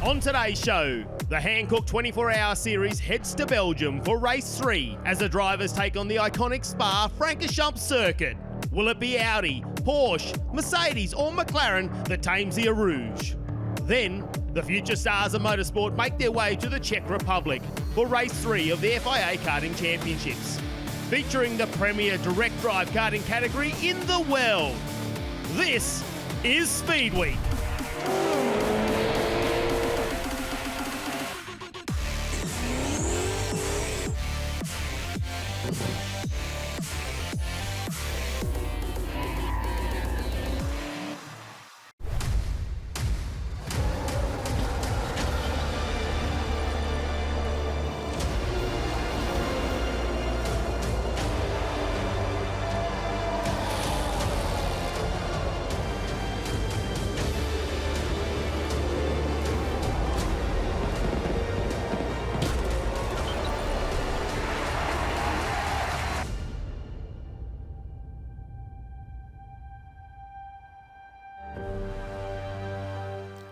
On today's show, the Hankook 24-hour series heads to Belgium for race 3 as the drivers take on the iconic Spa-Francorchamps circuit. Will it be Audi, Porsche, Mercedes or McLaren that tames the Eau Rouge? Then, the future stars of motorsport make their way to the Czech Republic for race 3 of the FIA Karting Championships, featuring the premier direct drive karting category in the world. This is Speedweek.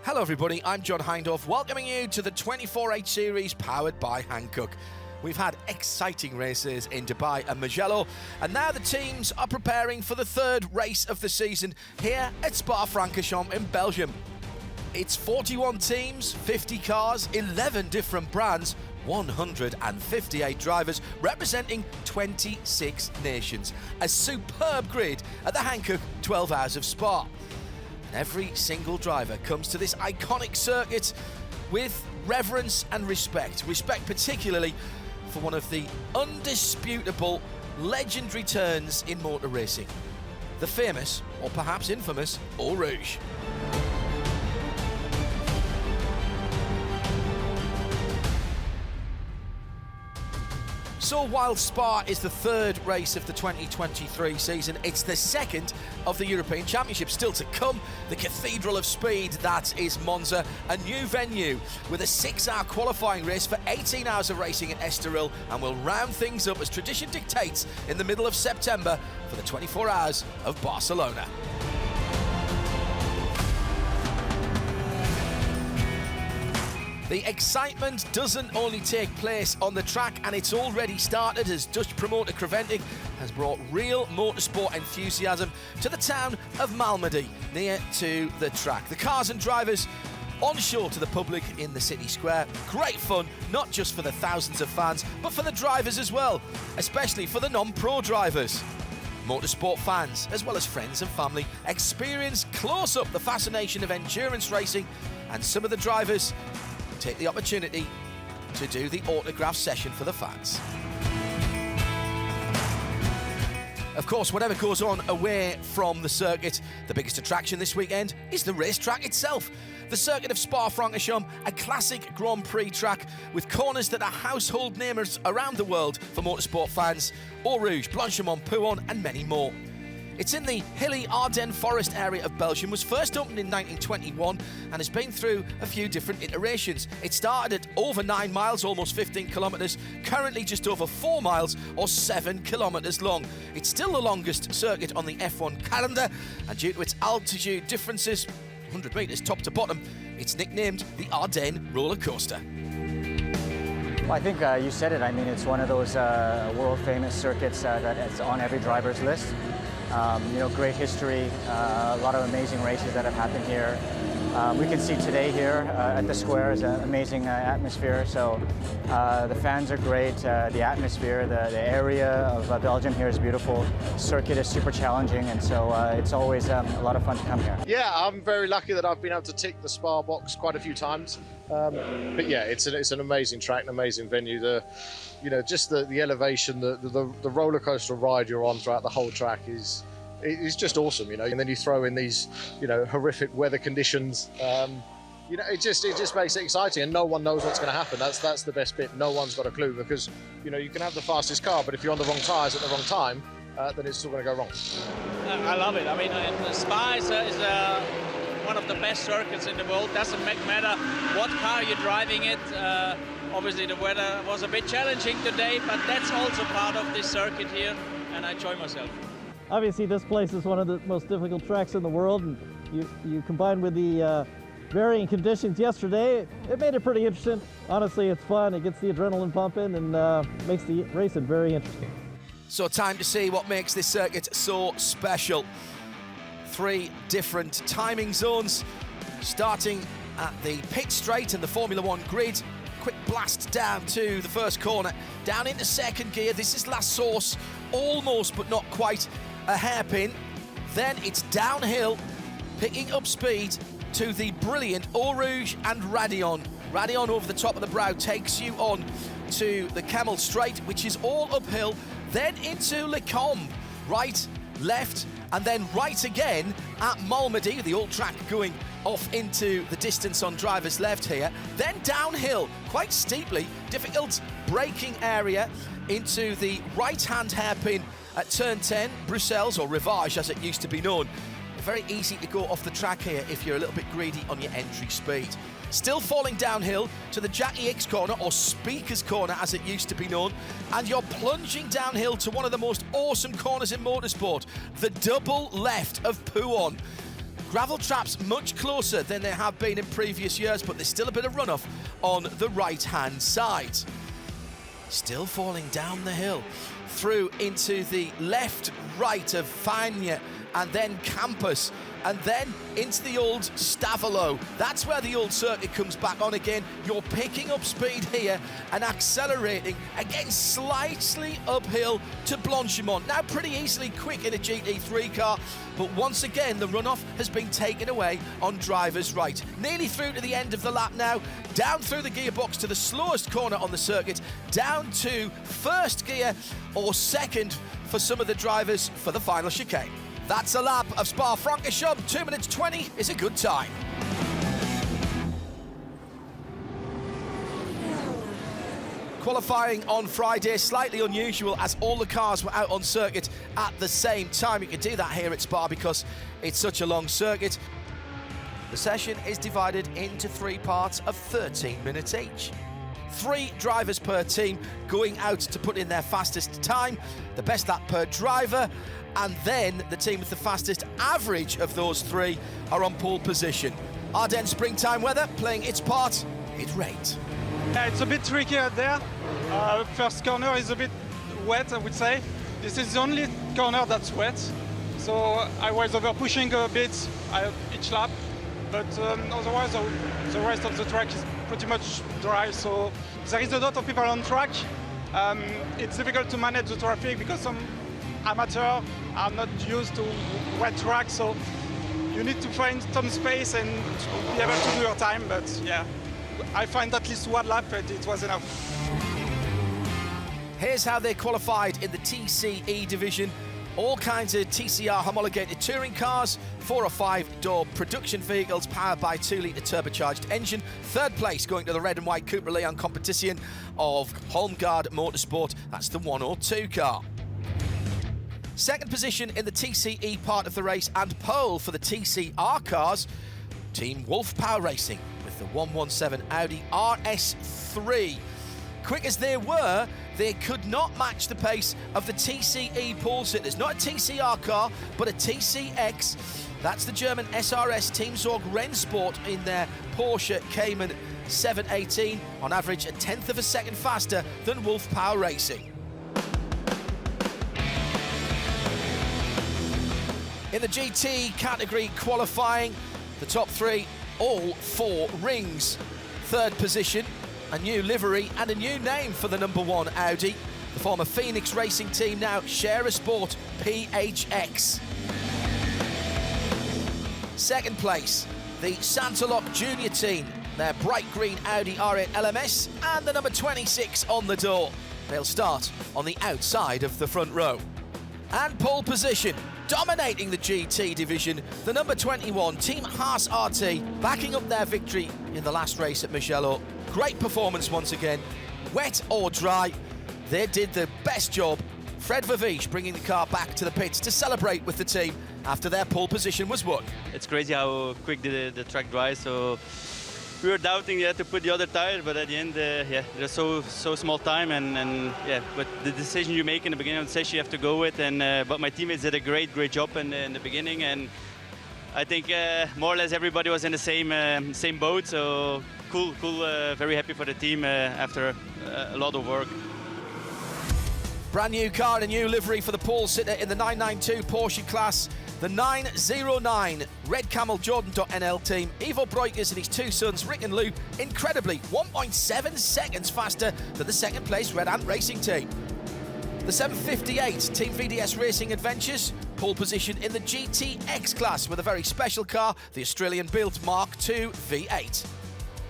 Hello everybody, I'm John Hindhaugh, welcoming you to the 24H series powered by Hankook. We've had exciting races in Dubai and Mugello, and now the teams are preparing for the third race of the season here at Spa-Francorchamps in Belgium. It's 41 teams, 50 cars, 11 different brands, 158 drivers representing 26 nations. A superb grid at the Hankook 12 Hours of Spa. Every single driver comes to this iconic circuit with reverence and respect. Respect particularly for one of the undisputable legendary turns in motor racing. The famous, or perhaps infamous, Eau Rouge. So while Spa is the third race of the 2023 season, it's the second of the European Championship. Still to come, the Cathedral of Speed, that is Monza, a new venue with a 6-hour qualifying race for 18 hours of racing in Estoril, and we'll round things up as tradition dictates in the middle of September for the 24 Hours of Barcelona. The excitement doesn't only take place on the track, and it's already started as Dutch promoter Creventic has brought real motorsport enthusiasm to the town of Malmedy, near to the track. The cars and drivers on show to the public in the city square. Great fun, not just for the thousands of fans, but for the drivers as well, especially for the non-pro drivers. Motorsport fans, as well as friends and family, experience close up the fascination of endurance racing, and some of the drivers take the opportunity to do the autograph session for the fans. Of course, whatever goes on away from the circuit, the biggest attraction this weekend is the racetrack itself. The circuit of Spa-Francorchamps, a classic Grand Prix track with corners that are household names around the world for motorsport fans. Eau Rouge, Blanchimont, Pouhon and many more. It's in the hilly Ardennes forest area of Belgium, was first opened in 1921 and has been through a few different iterations. It started at over 9 miles, almost 15 kilometres, currently just over 4 miles or 7 kilometres long. It's still the longest circuit on the F1 calendar, and due to its altitude differences, 100 metres top to bottom, it's nicknamed the Ardennes roller coaster. Well, I think you said it. I mean, it's one of those world-famous circuits that is on every driver's list. You know, great history, a lot of amazing races that have happened here. We can see today here at the square is an amazing atmosphere. So the fans are great, the atmosphere, the area of Belgium here is beautiful. The circuit is super challenging, and so it's always a lot of fun to come here. Yeah, I'm very lucky that I've been able to tick the Spa box quite a few times. But yeah, it's an amazing track, an amazing venue. Just the elevation, the roller coaster ride you're on throughout the whole track is just awesome, and then you throw in these, horrific weather conditions. It just makes it exciting, and no one knows what's going to happen. That's the best bit. No one's got a clue, because, you can have the fastest car, but if you're on the wrong tyres at the wrong time, then it's still going to go wrong. I love it. I mean, Spa is one of the best circuits in the world. Doesn't matter what car you're driving it. Obviously the weather was a bit challenging today, but that's also part of this circuit here, and I enjoy myself. Obviously this place is one of the most difficult tracks in the world, and you combine with the varying conditions yesterday, it made it pretty interesting. Honestly, it's fun. It gets the adrenaline pumping and makes the racing very interesting. So time to see what makes this circuit so special. 3 different timing zones, starting at the pit straight and the Formula One grid. Quick blast down to the first corner, down into second gear. This is last source, almost but not quite a hairpin. Then it's downhill, picking up speed to the brilliant Eau Rouge and Raidillon. Raidillon over the top of the brow takes you on to the Camel Straight, which is all uphill, then into Le Combe, right, left, and then right again at Malmedy, the old track going off into the distance on driver's left here, then downhill quite steeply, difficult braking area into the right-hand hairpin at turn 10, Bruxelles, or Rivage as it used to be known. Very easy to go off the track here if you're a little bit greedy on your entry speed. Still falling downhill to the Jackie X corner, or Speaker's corner as it used to be known, and you're plunging downhill to one of the most awesome corners in motorsport, the double left of Pouon. Gravel traps much closer than they have been in previous years, but there's still a bit of runoff on the right-hand side. Still falling down the hill, through into the left-right of Fagnes, and then Campus, and then into the old Stavelot. That's where the old circuit comes back on again. You're picking up speed here and accelerating, again slightly uphill to Blanchimont. Now pretty easily quick in a GT3 car, but once again the runoff has been taken away on driver's right. Nearly through to the end of the lap now, down through the gearbox to the slowest corner on the circuit, down to first gear or second for some of the drivers for the final chicane. That's a lap of Spa-Francorchamps. 2 minutes 20 is a good time. Qualifying on Friday, slightly unusual as all the cars were out on circuit at the same time. You can do that here at Spa because it's such a long circuit. The session is divided into 3 parts of 13 minutes each. 3 drivers per team going out to put in their fastest time, the best lap per driver, and then the team with the fastest average of those 3 are on pole position. Ardennes springtime weather playing its part. It rained. Yeah, it's a bit tricky out there. First corner is a bit wet, I would say. This is the only corner that's wet, so I was over pushing a bit each lap, but otherwise the rest of the track is pretty much dry, so there is a lot of people on track. It's difficult to manage the traffic because some amateurs are not used to wet tracks, so you need to find some space and be able to do your time, but yeah, I find at least 1 lap and it was enough. Here's how they qualified in the TCE division. All kinds of TCR homologated touring cars, 4 or 5 door production vehicles powered by 2-litre turbocharged engine. 3rd place going to the red and white Coupe Relay en Competition of Holmgaard Motorsport. That's the 102 car. 2nd position in the TCE part of the race and pole for the TCR cars, Team Wolf Power Racing with the 117 Audi RS3. Quick as they were, they could not match the pace of the TCE pole sitters. Not a TCR car, but a TCX. That's the German SRS Team Zorg Rennsport in their Porsche Cayman 718, on average a 1/10 of a second faster than Wolf Power Racing. In the GT category qualifying, the top 3, all 4 rings. 3rd position, a new livery and a new name for the number 1 Audi. The former Phoenix Racing team now share a sport, PHX. 2nd place, the Santaloc Junior team, their bright green Audi R8 LMS and the number 26 on the door. They'll start on the outside of the front row. And pole position, dominating the GT division, the number 21 Team Haas RT, backing up their victory in the last race at Mugello. Great performance once again, wet or dry, they did the best job. Fred Verviche bringing the car back to the pits to celebrate with the team after their pole position was won. It's crazy how quick the track dries, so we were doubting to put the other tire, but at the end, there's so small time, and but the decision you make in the beginning of the session you have to go with, and but my teammates did a great job in the beginning, and I think more or less everybody was in the same boat. So cool. Very happy for the team after a lot of work. Brand new car and a new livery for the pole sitter in the 992 Porsche class. The 909 Red Camel Jordan.nl team. Ivo Breukers and his two sons, Rick and Lou, incredibly 1.7 seconds faster than the second place Red Ant Racing team. The 758 Team VDS Racing Adventures, pole position in the GTX class with a very special car, the Australian-built Mark II V8.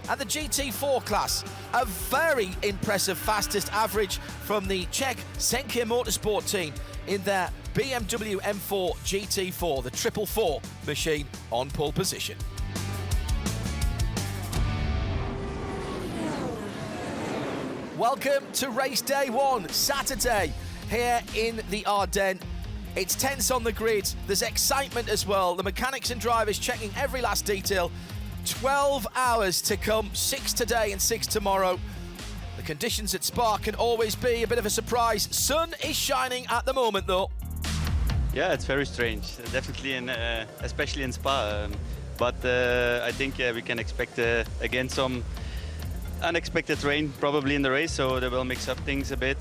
And the GT4 class, a very impressive fastest average from the Czech Senke Motorsport team in their BMW M4 GT4, the 444 machine on pole position. Welcome to race day one, Saturday, here in the Ardennes. It's tense on the grid, there's excitement as well. The mechanics and drivers checking every last detail. 12 hours to come, 6 today and 6 tomorrow. The conditions at Spa can always be a bit of a surprise. Sun is shining at the moment though. Yeah, it's very strange, definitely, especially in Spa. But I think we can expect again some unexpected rain probably in the race, so they will mix up things a bit.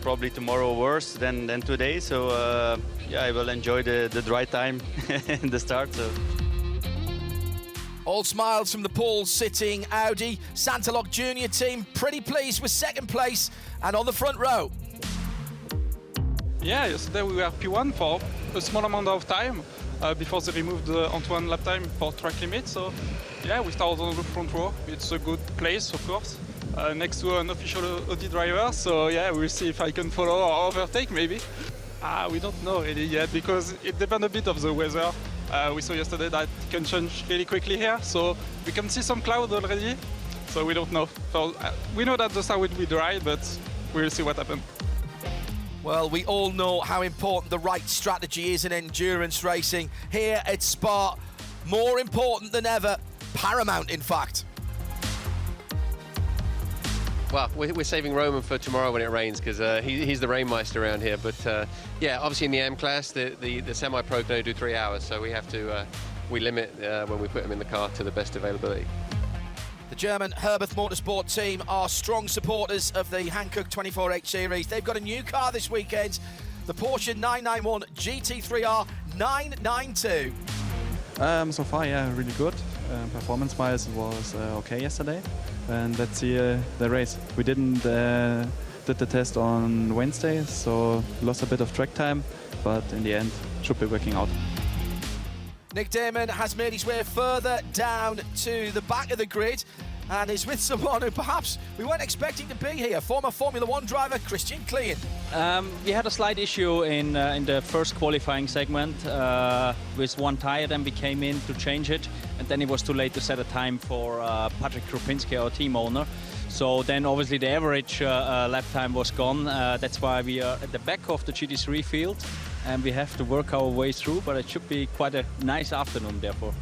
Probably tomorrow worse than today. So yeah, I will enjoy the dry time in the start. So. All smiles from the pole sitting Audi. Santalok Junior team pretty pleased with second place and on the front row. Yeah, yesterday we were P1 for a small amount of time before they removed the Antoine lap time for track limit. So yeah, we started on the front row. It's a good place, of course, next to an official Audi driver. So yeah, we'll see if I can follow or overtake maybe. We don't know really yet because it depends a bit of the weather. We saw yesterday that it can change really quickly here, so we can see some cloud already. So we don't know. So we know that the start will be dry, but we'll see what happens. Well, we all know how important the right strategy is in endurance racing. Here at Spa, more important than ever, paramount in fact. Well, we're saving Roman for tomorrow when it rains because he's the rainmeister around here. But yeah, obviously in the M class, the semi-pro can only do 3 hours, so we have to we limit when we put them in the car to the best availability. The German Herberth Motorsport team are strong supporters of the Hankook 24H Series. They've got a new car this weekend, the Porsche 991 GT3R 992. So far, yeah, really good. Performance-wise, it was okay yesterday. And let's see the race. We did the test on Wednesday, so lost a bit of track time, but in the end, should be working out. Nick Damon has made his way further down to the back of the grid and is with someone who perhaps we weren't expecting to be here, former Formula One driver Christian Klein. We had a slight issue in the first qualifying segment with one tyre, then we came in to change it, and then it was too late to set a time for Patrick Krupinski, our team owner. So then obviously the average lap time was gone. That's why we are at the back of the GT3 field and we have to work our way through, but it should be quite a nice afternoon therefore.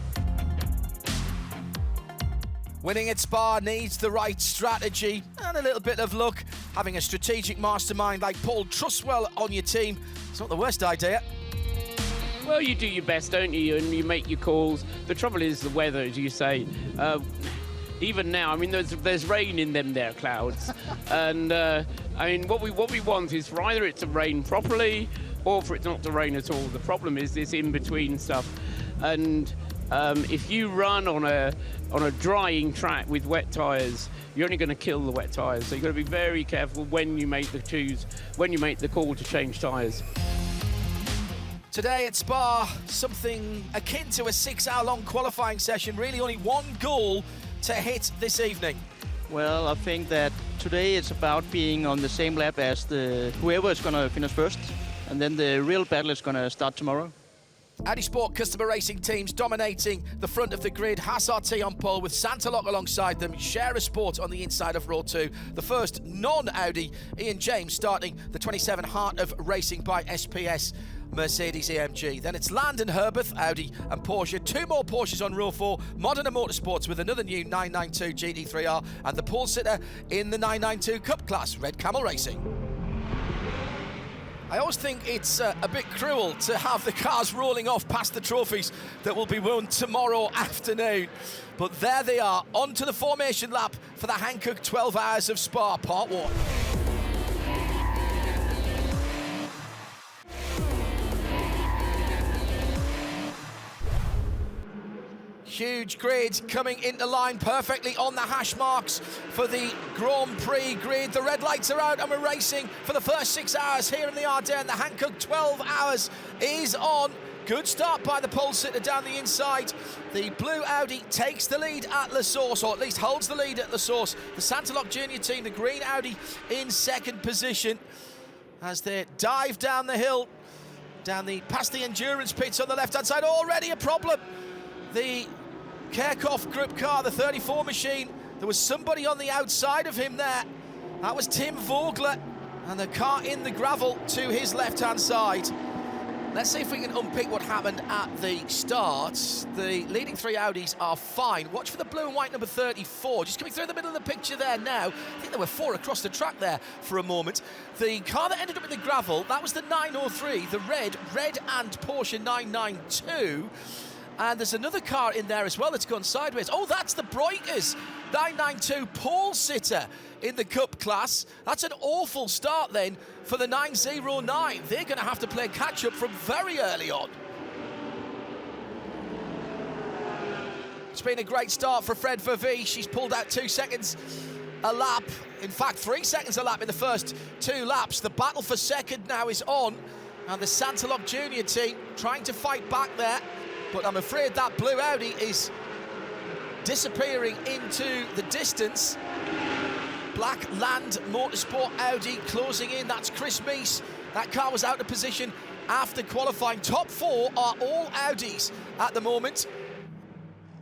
Winning at Spa needs the right strategy and a little bit of luck. Having a strategic mastermind like Paul Truswell on your team is not the worst idea. Well, you do your best, don't you? And you make your calls. The trouble is the weather, as you say. Even now, I mean, there's rain in them there clouds. And, I mean, what we want is for either it to rain properly or for it not to rain at all. The problem is this in-between stuff. And if you run on a drying track with wet tyres, you're only going to kill the wet tyres. So you've got to be very careful when you make the call to change tyres. Today at Spa, something akin to a 6-hour-long qualifying session. Really only one goal to hit this evening. Well, I think that today it's about being on the same lap as whoever is going to finish first, and then the real battle is going to start tomorrow. Audi Sport customer racing teams dominating the front of the grid. Haas RT on pole with Santalok alongside them. Share a Sport on the inside of row 2. The first non-Audi, Ian James, starting the 27 Heart of Racing by SPS Mercedes AMG. Then it's Landon Herberth, Audi and Porsche. 2 more Porsches on row 4. Modena Motorsports with another new 992 GT3R and the pole sitter in the 992 Cup class, Red Camel Racing. I always think it's a bit cruel to have the cars rolling off past the trophies that will be won tomorrow afternoon. But there they are, onto the formation lap for the Hankook 12 Hours of Spa, Part 1. Huge grid coming into line perfectly on the hash marks for the Grand Prix grid. The red lights are out and we're racing for the first 6 hours here in the Ardennes. The Hankook 12 Hours is on. Good start by the pole sitter down the inside. The blue Audi takes the lead at La Source, or at least holds the lead at La Source. The Santalok Junior team, the green Audi, in second position as they dive down the hill, past the endurance pits on the left-hand side. Already a problem. The Kerkhoff Group car, the 34 machine, there was somebody on the outside of him there. That was Tim Vogler, and the car in the gravel to his left-hand side. Let's see if we can unpick what happened at the start. The leading 3 Audis are fine. Watch for the blue and white number 34, just coming through the middle of the picture there now. I think there were 4 across the track there for a moment. The car that ended up in the gravel, that was the 903, the red and Porsche 992. And there's another car in there as well that's gone sideways. Oh, that's the Breukers 992 pole sitter in the Cup class. That's an awful start then for the 909. They're going to have to play catch-up from very early on. It's been a great start for Fred Vervee. She's pulled out 2 seconds a lap. In fact, 3 seconds a lap in the first 2 laps. The battle for second now is on. And the Santalok Junior team trying to fight back there. But I'm afraid that blue Audi is disappearing into the distance. Black Land Motorsport Audi closing in. That's Chris Meese. That car was out of position after qualifying. Top 4 are all Audis at the moment.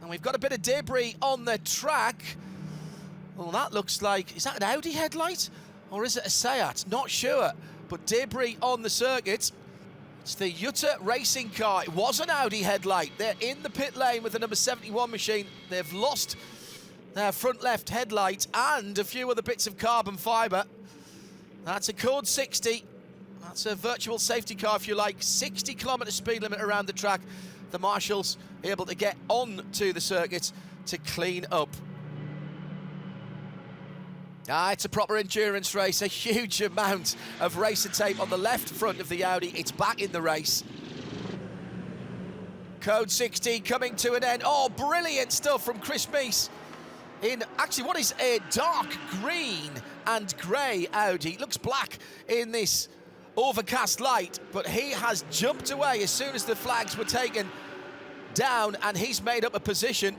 And we've got a bit of debris on the track. Well, that looks like... Is that an Audi headlight? Or is it a Seat? Not sure. But debris on the circuit. It's the Jutta racing car. It was an Audi headlight. They're in the pit lane with the number 71 machine. They've lost their front left headlight and a few other bits of carbon fibre. That's a code 60. That's a virtual safety car, if you like. 60 kilometre speed limit around the track. The marshals able to get on to the circuit to clean up. It's a proper endurance race, a huge amount of racer tape on the left front of the Audi. It's back in the race. Code 60 coming to an end. Oh, brilliant stuff from Chris Meese in actually what is a dark green and grey Audi. It looks black in this overcast light, but he has jumped away as soon as the flags were taken down and he's made up a position.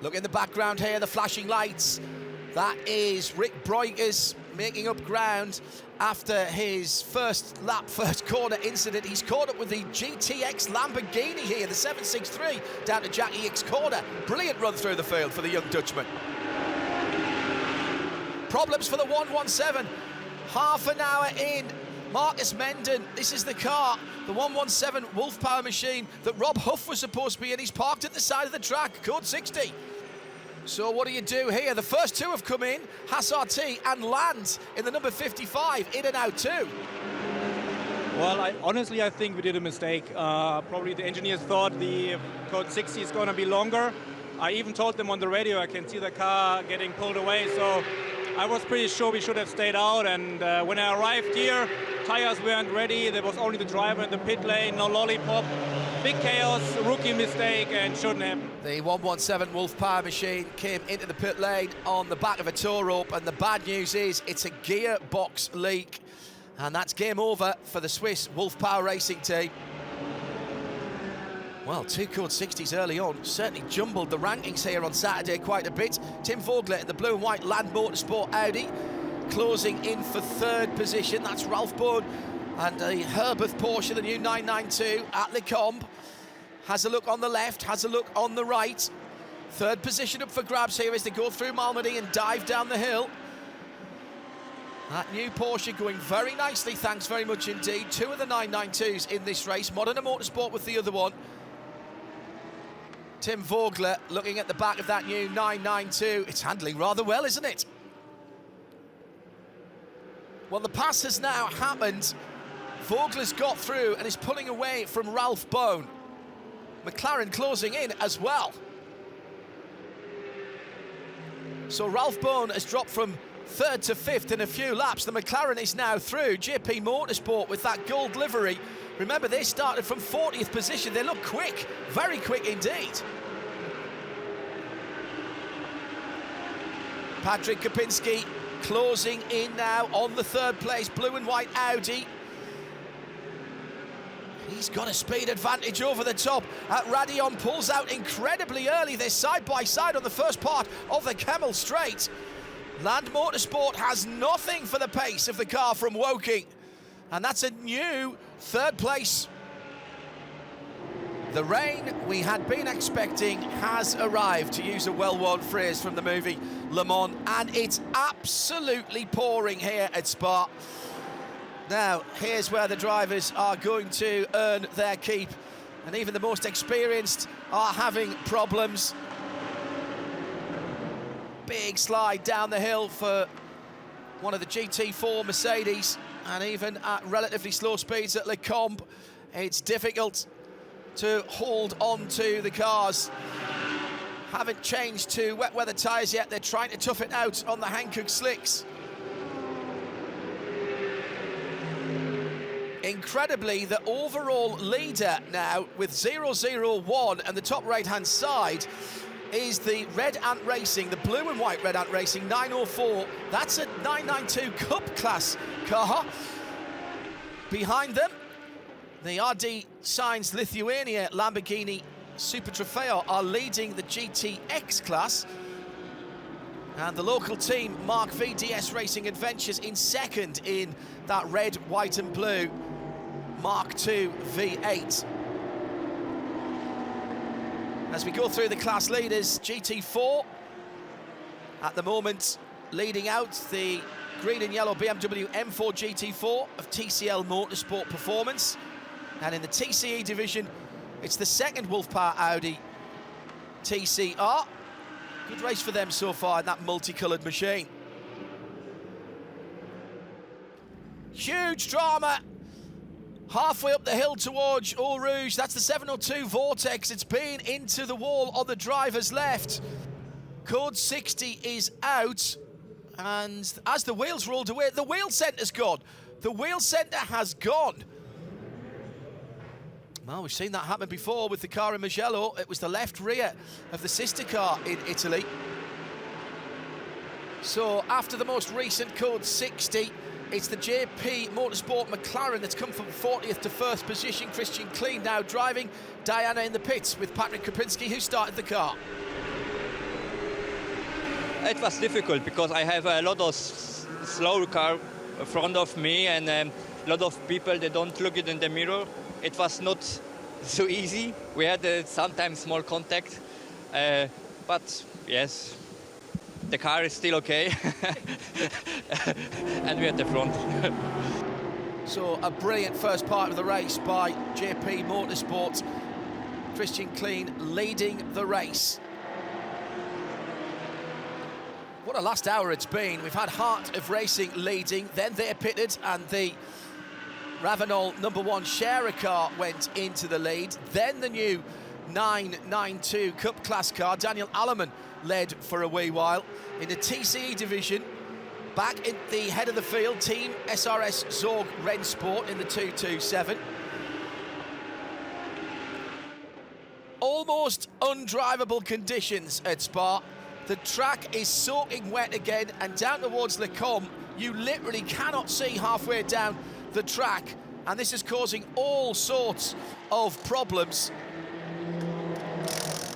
Look in the background here, the flashing lights. That is Rick Breukers making up ground after his first corner incident. He's caught up with the GTX Lamborghini here, the 763, down to Jackie Ick's corner. Brilliant run through the field for the young Dutchman. Problems for the 117. Half an hour in. Marcus Menden, this is the car, the 117 Wolf Power machine that Rob Huff was supposed to be in. He's parked at the side of the track, code 60. So what do you do here? The first 2 have come in, Hassar T and Land in the number 55, in and out too. Well, honestly, I think we did a mistake. Probably the engineers thought the code 60 is going to be longer. I even told them on the radio, I can see the car getting pulled away, so I was pretty sure we should have stayed out. And when I arrived here, tires weren't ready. There was only the driver in the pit lane, no lollipop. Big chaos, rookie mistake, and shouldn't happen. The 117 Wolf Power machine came into the pit lane on the back of a tow rope, and the bad news is it's a gearbox leak, and that's game over for the Swiss Wolf Power racing team. Well, 2 code 60s early on certainly jumbled the rankings here on Saturday quite a bit. Tim Vogler in the blue and white Land Motorsport Audi closing in for 3rd position. That's Ralph Bowen and the Herberth Porsche, the new 992 at Lecombe. Has a look on the left, has a look on the right. 3rd position up for grabs here as they go through Malmedy and dive down the hill. That new Porsche going very nicely, thanks very much indeed. 2 of the 992s in this race. Modena Motorsport with the other one. Tim Vogler looking at the back of that new 992. It's handling rather well, isn't it? Well, the pass has now happened. Vogler's got through and is pulling away from Ralph Bone. McLaren closing in as well. So Ralph Bone has dropped from 3rd to 5th in a few laps. The McLaren is now through. JP Motorsport with that gold livery. Remember, they started from 40th position. They look quick, very quick indeed. Patrick Kapinski closing in now on the 3rd place, blue and white Audi. He's got a speed advantage over the top. Radion pulls out incredibly early. They're side by side on the first part of the Kemmel Straight. Land Motorsport has nothing for the pace of the car from Woking. And that's a new 3rd place. The rain we had been expecting has arrived, to use a well-worn phrase from the movie Le Mans, and it's absolutely pouring here at Spa. Now, here's where the drivers are going to earn their keep, and even the most experienced are having problems. Big slide down the hill for one of the GT4 Mercedes, and even at relatively slow speeds at Le Combe, it's difficult to hold on to the cars. Haven't changed to wet weather tyres yet. They're trying to tough it out on the Hankook slicks. Incredibly, the overall leader now with 001 and the top right-hand side is the Red Ant Racing, the blue and white Red Ant Racing 904. That's a 992 Cup class car. Behind them, the RD Sainz Lithuania Lamborghini Super Trofeo are leading the GTX class. And the local team, Mark V DS Racing Adventures, in 2nd in that red, white and blue Mark II V8. As we go through the class leaders, GT4 at the moment leading out, the green and yellow BMW M4 GT4 of TCL Motorsport Performance. And in the TCE division, it's the 2nd Wolfpower Audi TCR. Good race for them so far in that multicoloured machine. Huge drama halfway up the hill towards Eau Rouge. That's the 702 Vortex. It's been into the wall on the driver's left. Code 60 is out, and as the wheels rolled away, the wheel centre's gone. The wheel centre has gone. Well, we've seen that happen before with the car in Mugello. It was the left rear of the sister car in Italy. So after the most recent Code 60, it's the JP Motorsport McLaren that's come from 40th to 1st position. Christian Klein now driving. Diana in the pits with Patrick Kapinski, who started the car. It was difficult because I have a lot of slow car in front of me, and a lot of people, they don't look it in the mirror. It was not so easy. We had sometimes small contact, but yes, the car is still okay. And we're at the front. So a brilliant first part of the race by JP Motorsport. Christian Klein leading the race. What a last hour it's been. We've had Heart of Racing leading, then they're pitted, and the Ravenol #1 Sharer car went into the lead. Then the new 992 Cup class car, Daniel Alleman, led for a wee while. In the TCE division, back in the head of the field, Team SRS Zorg Rennsport in the 227. Almost undrivable conditions at Spa. The track is soaking wet again, and down towards Le Combe, you literally cannot see halfway down the track, and this is causing all sorts of problems.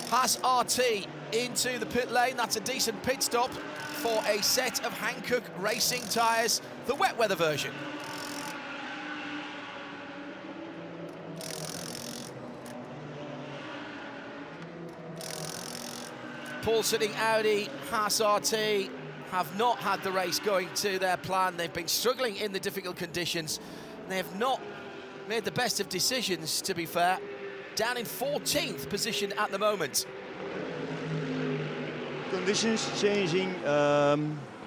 Haas RT into the pit lane. That's a decent pit stop for a set of Hankook racing tyres, the wet weather version. Paul sitting Audi, Haas RT have not had the race going to their plan. They've been struggling in the difficult conditions. They have not made the best of decisions, to be fair. Down in 14th position at the moment. Conditions changing.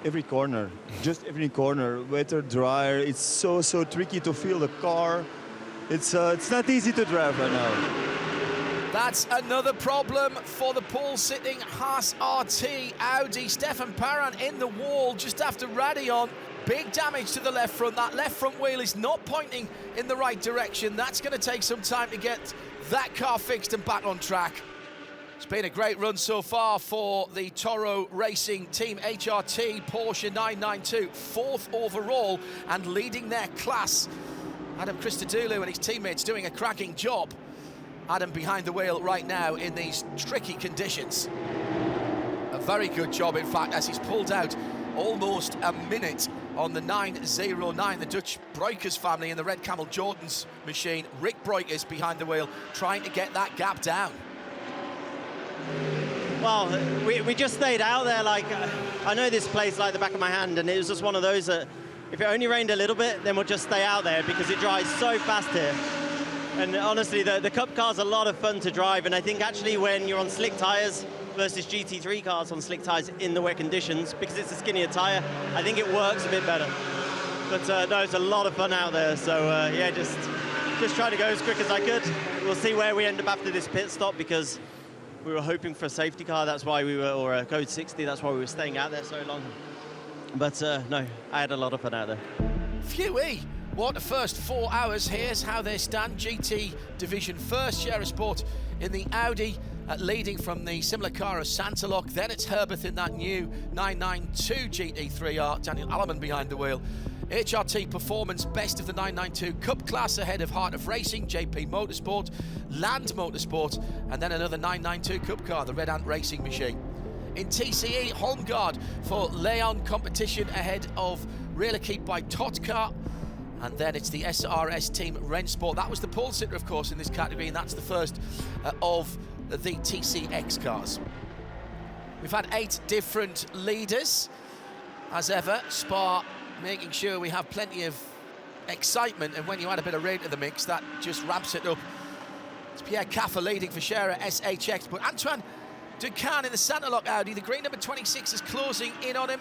every corner, just every corner, wetter, drier. It's so tricky to feel the car. It's not easy to drive right now. That's another problem for the pole-sitting Haas RT Audi. Stefan Parent in the wall just after Radeon. Big damage to the left front. That left front wheel is not pointing in the right direction. That's going to take some time to get that car fixed and back on track. It's been a great run so far for the Toro Racing Team HRT Porsche 992, 4th overall and leading their class. Adam Christodoulou and his teammates doing a cracking job. Adam behind the wheel right now in these tricky conditions. A very good job, in fact, as he's pulled out almost a minute on the 909, the Dutch Breukers family in the Red Camel Jordan's machine. Rick Breukers behind the wheel, trying to get that gap down. Well, we just stayed out there. Like, I know this place like the back of my hand, and it was just one of those that if it only rained a little bit, then we'll just stay out there because it dries so fast here. And honestly, the Cup car's a lot of fun to drive, and I think actually when you're on slick tyres versus GT3 cars on slick tyres in the wet conditions, because it's a skinnier tyre, I think it works a bit better. But no, it's a lot of fun out there, so yeah, just try to go as quick as I could. We'll see where we end up after this pit stop, because we were hoping for a safety car, that's why we were, or a code 60, that's why we were staying out there so long. But no, I had a lot of fun out there. Phew-wee! What the first 4 hours. Here's how they stand. GT Division first, Share Sport in the Audi, leading from the similar car as Santalok. Then it's Herbeth in that new 992 GT3R. Daniel Alleman behind the wheel. HRT Performance, best of the 992 Cup class, ahead of Heart of Racing, JP Motorsport, Land Motorsport, and then another 992 Cup car, the Red Ant Racing machine. In TCE, Holmgaard for Leon competition ahead of Real Equipe by Totka. And then it's the SRS team Rennsport. That was the pole sitter, of course, in this category, and that's the first of the TCX cars. We've had 8 different leaders, as ever. Spa making sure we have plenty of excitement, and when you add a bit of rain to the mix, that just ramps it up. It's Pierre Caffer leading for Scherer SHX, but Antoine Ducan in the Santalok Audi, the green number 26 is closing in on him.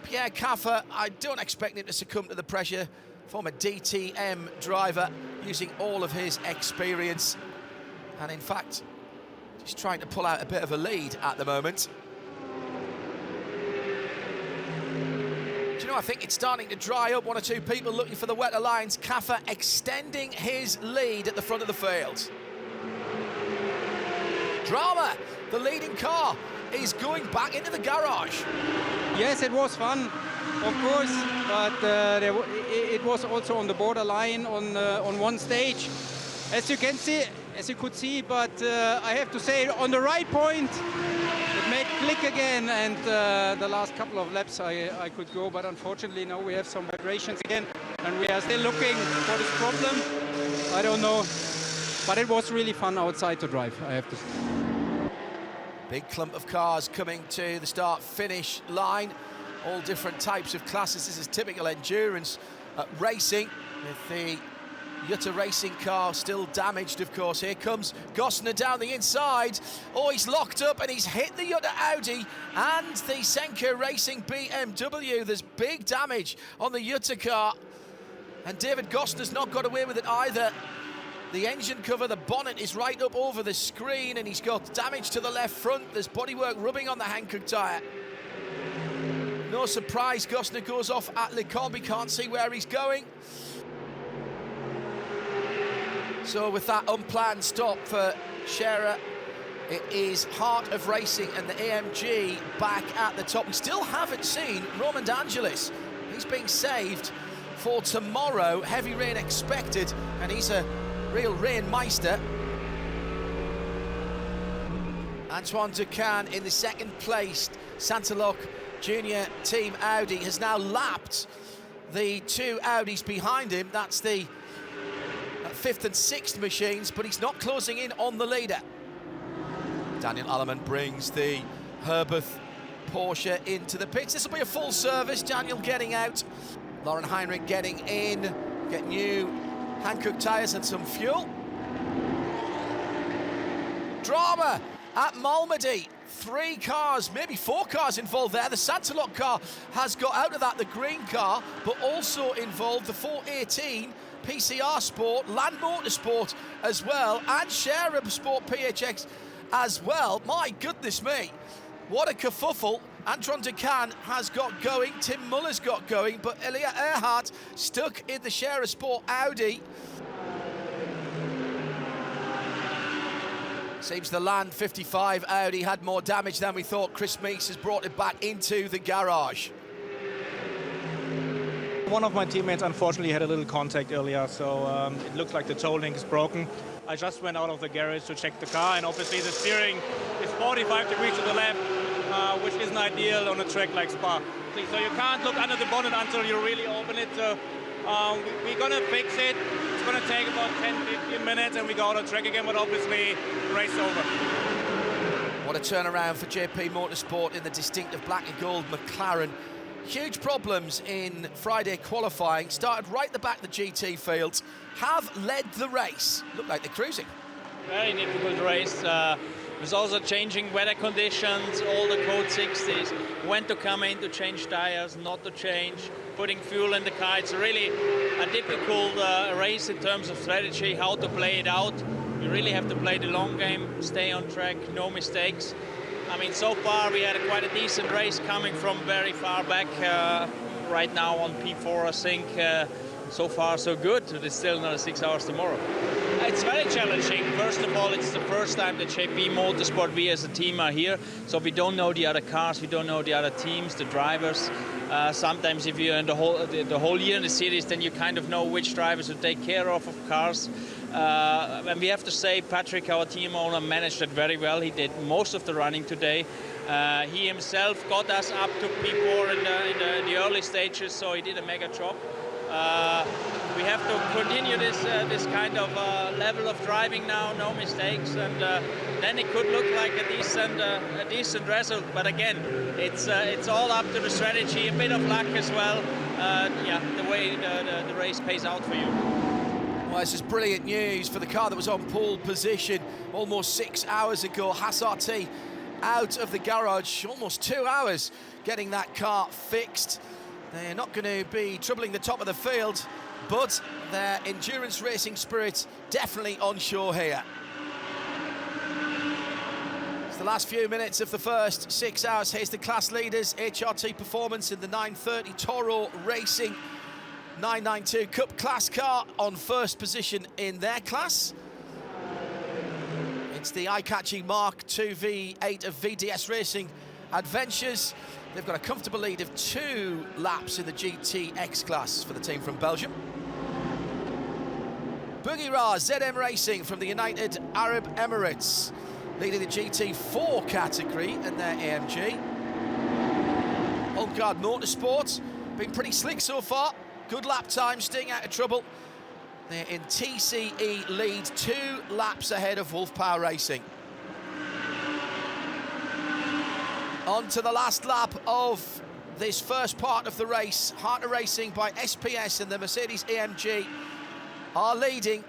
Pierre Caffer, I don't expect him to succumb to the pressure. Former DTM driver, using all of his experience, and in fact just trying to pull out a bit of a lead at the moment. Do you know, I think it's starting to dry up. 1 or 2 people looking for the wetter lines. Caffer extending his lead at the front of the field. Drama, the leading car, is going back into the garage. Yes, it was fun, of course, but it was also on the borderline on one stage, as you could see. But I have to say, on the right point, it made click again, and the last couple of laps I could go, but unfortunately now we have some vibrations again, and we are still looking for this problem. I don't know, but it was really fun outside to drive, I have to say. Big clump of cars coming to the start-finish line. All different types of classes. This is typical endurance racing, with the Jutta Racing car still damaged, of course. Here comes Gosner down the inside. Oh, he's locked up and he's hit the Jutta Audi and the Senker Racing BMW. There's big damage on the Jutta car, and David Gosner's not got away with it either. The engine cover, the bonnet, is right up over the screen, and he's got damage to the left front. There's bodywork rubbing on the Hankook tyre. No surprise, Gosner goes off at Le Combe. He can't see where he's going. So with that unplanned stop for Scherer, it is Heart of Racing and the AMG back at the top. We still haven't seen Roman D'Angelis. He's being saved for tomorrow. Heavy rain expected, and he's a real rain meister. Antoine Ducan in the second place. Santalok Junior Team Audi has now lapped the 2 Audis behind him. That's the 5th and 6th machines, but he's not closing in on the leader. Daniel Alleman brings the Herbeth Porsche into the pits. This will be a full service. Daniel getting out. Lauren Heinrich getting in. Get new Hankook tyres and some fuel. Drama at Malmedy. 3 cars, maybe 4 cars involved there. The Santalok car has got out of that, the green car, but also involved the 418 PCR Sport, Land Motorsport as well, and Share Sport PHX as well. My goodness me, what a kerfuffle Anton de Can has got going, Tim Muller's got going, but Ilya Earhart stuck in the Share Sport Audi. Seems the Land 55 Audi had more damage than we thought. Chris Meeks has brought it back into the garage. One of my teammates unfortunately had a little contact earlier, so it looks like the toe link is broken. I just went out of the garage to check the car, and obviously the steering is 45 degrees to the left, which isn't ideal on a track like Spa. So you can't look under the bonnet until you really open it. So we're gonna fix it. It's gonna take about 10-15 minutes, and we go out on track again, but obviously race over. What a turnaround for JP Motorsport in the distinctive black and gold McLaren. Huge problems in Friday qualifying. Started right at the back of the GT field. Have led the race. Look like they're cruising. Very difficult race. There's also changing weather conditions, all the code 60s. When to come in to change tires, not to change, putting fuel in the car. It's really a difficult race in terms of strategy, how to play it out. You really have to play the long game, stay on track, no mistakes. I mean, so far we had quite a decent race coming from very far back. Right now on P4, I think. So far, so good. There's still another 6 hours tomorrow. It's very challenging. First of all, it's the first time that JP Motorsport, we as a team are here. So we don't know the other cars, we don't know the other teams, the drivers. Sometimes if you're in the whole year in the series, then you kind of know which drivers to take care of cars. And we have to say, Patrick, our team owner, managed it very well. He did most of the running today. He himself got us up to P4 in the early stages, so he did a mega job. We have to continue this kind of level of driving now, no mistakes, and then it could look like a decent result. But again, it's all up to the strategy, a bit of luck as well. Yeah, the way the race pays out for you. Well, this is brilliant news for the car that was on pole position almost 6 hours ago. Haas-RT out of the garage, almost 2 hours getting that car fixed. They're not going to be troubling the top of the field, but their endurance racing spirit definitely on shore here. It's the last few minutes of the first 6 hours. Here's the class leaders. HRT Performance in the 930 Toro Racing 992 Cup class car on first position in their class. It's the eye-catching Mark II V8 of VDS Racing Adventures. They've got a comfortable lead of 2 laps in the GTX class for the team from Belgium. Bugirah ZM Racing from the United Arab Emirates, leading the GT4 category in their AMG. Holmgard Motorsport, been pretty slick so far. Good lap time, staying out of trouble. They're in TCE lead, 2 laps ahead of Wolf Power Racing. On to the last lap of this first part of the race. Harter Racing by SPS and the Mercedes AMG are leading.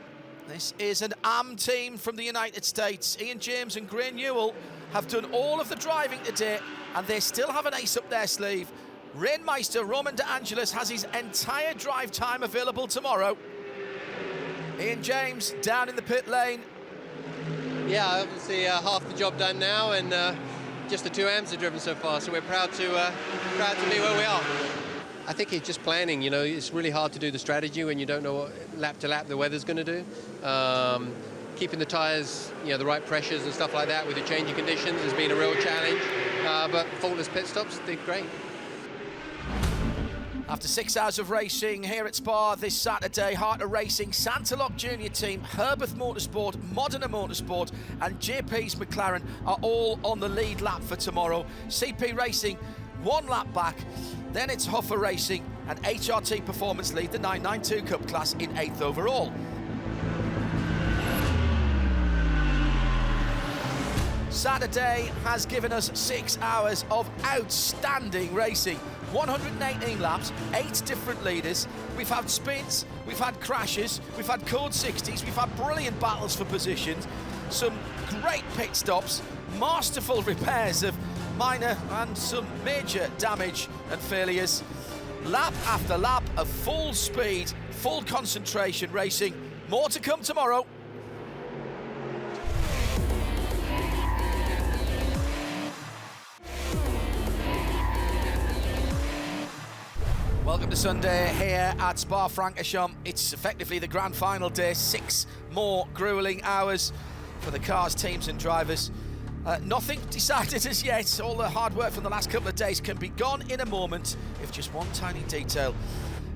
This is an AM team from the United States. Ian James and Gray Newell have done all of the driving today, and they still have an ace up their sleeve. Rainmeister Roman De Angelis has his entire drive time available tomorrow. Ian James down in the pit lane. Yeah, obviously half the job done now, and just the 2 AMs are driven so far, so we're proud to be where we are. I think it's just planning, you know, it's really hard to do the strategy when you don't know what lap to lap the weather's going to do. Keeping the tyres, you know, the right pressures and stuff like that with the changing conditions has been a real challenge, but faultless pit stops did great. After 6 hours of racing here at Spa this Saturday, Harter Racing, Santalok Junior Team, Herbeth Motorsport, Modena Motorsport and JP's McLaren are all on the lead lap for tomorrow. CP Racing 1 lap back, then it's Hoffer Racing and HRT Performance lead the 992 Cup class in 8th overall. Saturday has given us 6 hours of outstanding racing. 118 laps, 8 different leaders. We've had spins, we've had crashes, we've had code 60s, we've had brilliant battles for positions, some great pit stops, masterful repairs of minor and some major damage and failures. Lap after lap of full speed, full concentration racing. More to come tomorrow. Welcome to Sunday here at Spa-Francorchamps. It's effectively the grand final day. 6 more grueling hours for the cars, teams and drivers. Nothing decided as yet. All the hard work from the last couple of days can be gone in a moment if just one tiny detail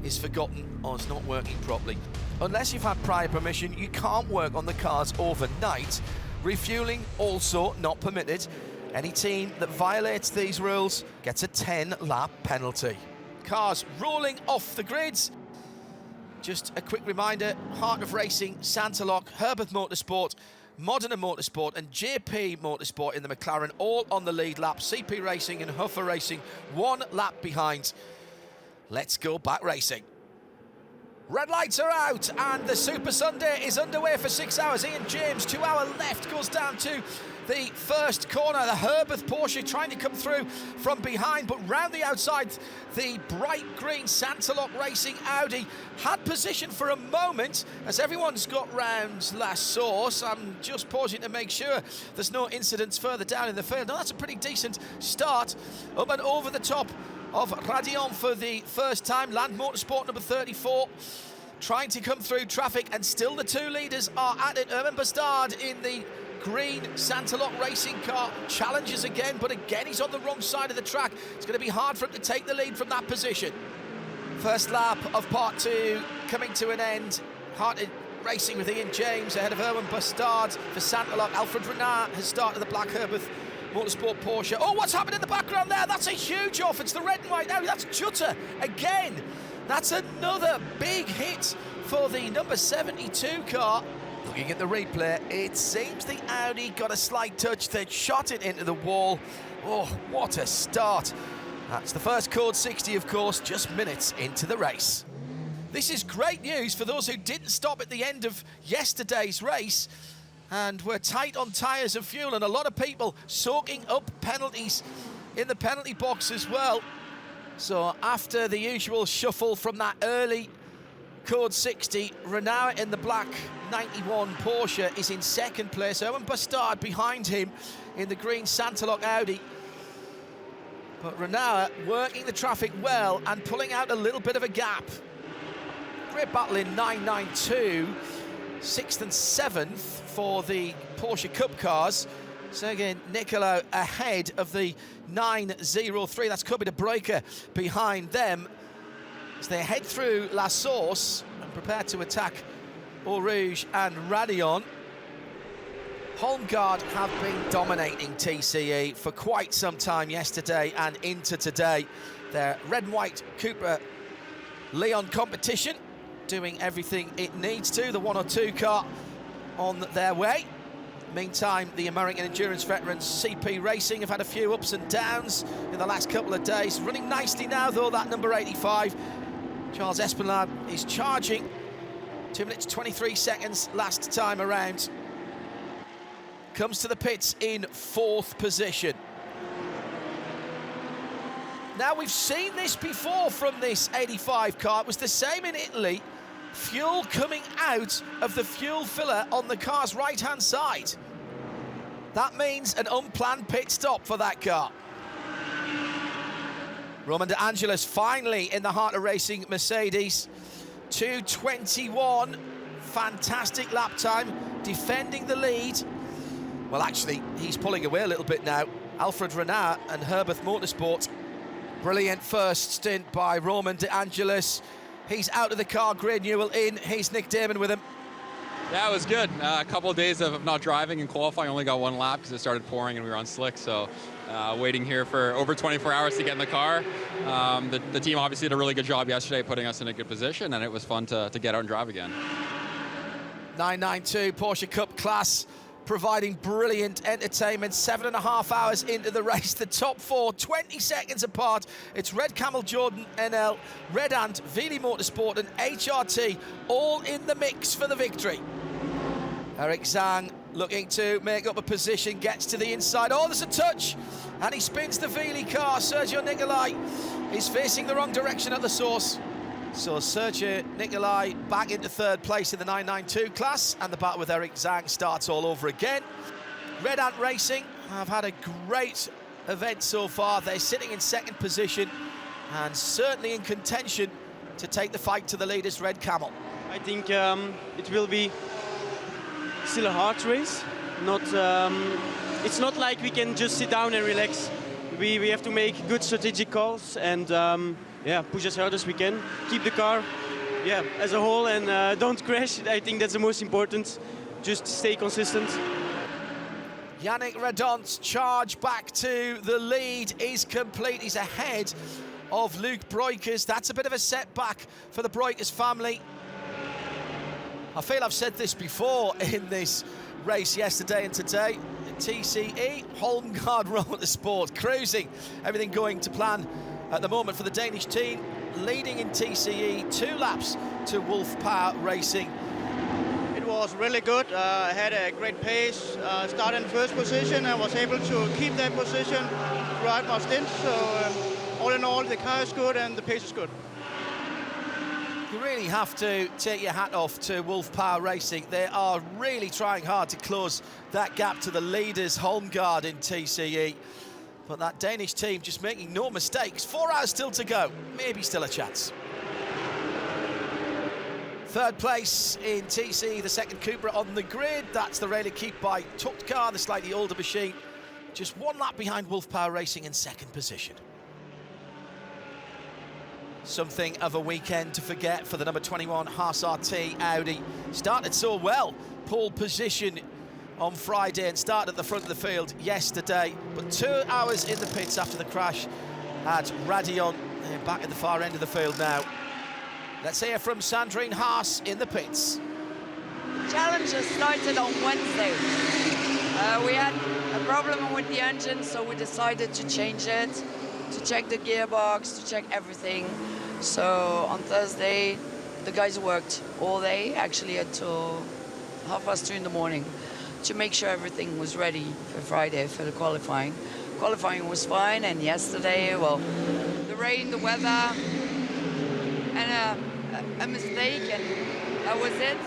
is forgotten or is not working properly. Unless you've had prior permission, you can't work on the cars overnight. Refueling also not permitted. Any team that violates these rules gets a 10-lap penalty. Cars rolling off the grids. Just a quick reminder, Heart of Racing, Santalok, Herbert Motorsport, Modena Motorsport and JP Motorsport in the McLaren, all on the lead lap. CP Racing and Huffer Racing 1 lap behind. Let's go back racing. Red lights are out and the Super Sunday is underway for 6 hours. Ian James, 2 hour left, goes down to the first corner. The Herbert Porsche trying to come through from behind, but round the outside, the bright green Santalok Racing Audi had position for a moment as everyone's got round La Source. I'm just pausing to make sure there's no incidents further down in the field. Now that's a pretty decent start. Up and over the top of Radion for the first time. Land Motorsport number 34 trying to come through traffic, and still the 2 leaders are at it. Urban Bastard in the green Santalok racing car challenges again, but again he's on the wrong side of the track. It's going to be hard for him to take the lead from that position. First lap of part 2 coming to an end. Hearted racing with Ian James ahead of Urban Bastard for Santalok. Alfred Renard has started the Black Herbert Motorsport Porsche. Oh, what's happened in the background there? That's a huge off. It's the red and white now. That's Jutter again. That's another big hit for the number 72 car. Looking at the replay, it seems the Audi got a slight touch, then shot it into the wall. Oh, what a start. That's the first Code 60, of course, just minutes into the race. This is great news for those who didn't stop at the end of yesterday's race and were tight on tyres and fuel, and a lot of people soaking up penalties in the penalty box as well. So after the usual shuffle from that early Code 60, Renault in the black 91 Porsche is in second place. Owen Bastard behind him in the green Santalok Audi. But Renault working the traffic well and pulling out a little bit of a gap. Great battle in 992, 6th and 7th for the Porsche Cup cars. Sergei Nicolau ahead of the 903. That's Cubby de Breaker behind them as they head through La Source and prepare to attack Eau Rouge and Radion. Holmgard have been dominating TCE for quite some time yesterday and into today. Their red and white Cooper Leon competition doing everything it needs to. The 102 car on their way. Meantime, the American endurance veterans CP Racing have had a few ups and downs in the last couple of days. Running nicely now, though, that number 85. Charles Espinard is charging. 2 minutes 23 seconds last time around. Comes to the pits in 4th position. Now, we've seen this before from this 85 car. It was the same in Italy. Fuel coming out of the fuel filler on the car's right-hand side. That means an unplanned pit stop for that car. Roman De Angelis finally in the Heart of Racing Mercedes. 2:21, fantastic lap time, defending the lead. Well, actually, he's pulling away a little bit now. Alfred Renard and Herbert Motorsport. Brilliant first stint by Roman De Angelis. He's out of the car, Gray Newell in. Here's Nick Damon with him. Yeah, it was good. A couple of days of not driving and qualifying. Only got 1 lap because it started pouring and we were on slick. So waiting here for over 24 hours to get in the car. The team obviously did a really good job yesterday putting us in a good position, and it was fun to get out and drive again. 992 Porsche Cup class, providing brilliant entertainment. 7.5 hours into the race. The top 4, 20 seconds apart. It's Red Camel Jordan NL, Red Ant, Vili Motorsport and HRT all in the mix for the victory. Eric Zhang looking to make up a position, gets to the inside. Oh, there's a touch, and he spins the Wheelie car. Sergio Nicolai is facing the wrong direction at the source. So Sergio Nicolai back into third place in the 992 class, and the battle with Eric Zhang starts all over again. Red Ant Racing have had a great event so far. They're sitting in second position and certainly in contention to take the fight to the leaders, Red Camel. I think it will be still a hard race. It's not like we can just sit down and relax. We have to make good strategic calls and push as hard as we can. Keep the car as a whole and don't crash. I think that's the most important. Just stay consistent. Yannick Redon's charge back to the lead is complete. He's ahead of Luc Breukers. That's a bit of a setback for the Breukers family. I feel I've said this before in this race yesterday and today. TCE, Holmgaard Motorsport, cruising. Everything going to plan at the moment for the Danish team. Leading in TCE, 2 laps to Wolf Power Racing. It was really good. I had a great pace. Started in first position. I was able to keep that position throughout my stint. So all in all, the car is good and the pace is good. You really have to take your hat off to Wolf Power Racing. They are really trying hard to close that gap to the leaders, Holmgaard in TCE. But that Danish team just making no mistakes. 4 hours still to go. Maybe still a chance. Third place in TCE, the second Cupra on the grid. That's the Rally Keep by Tuktar, the slightly older machine. Just 1 lap behind Wolf Power Racing in second position. Something of a weekend to forget for the number 21 Haas RT Audi. Started so well, pole position on Friday and started at the front of the field yesterday. But 2 hours in the pits after the crash at Radion. They're back at the far end of the field now. Let's hear from Sandrine Haas in the pits. Challenges started on Wednesday. We had a problem with the engine, so we decided to change it, to check the gearbox, to check everything. So on Thursday, the guys worked all day, actually until 2:30 in the morning, to make sure everything was ready for Friday for the qualifying. Qualifying was fine, and yesterday, well, the rain, the weather, and a mistake, and that was it.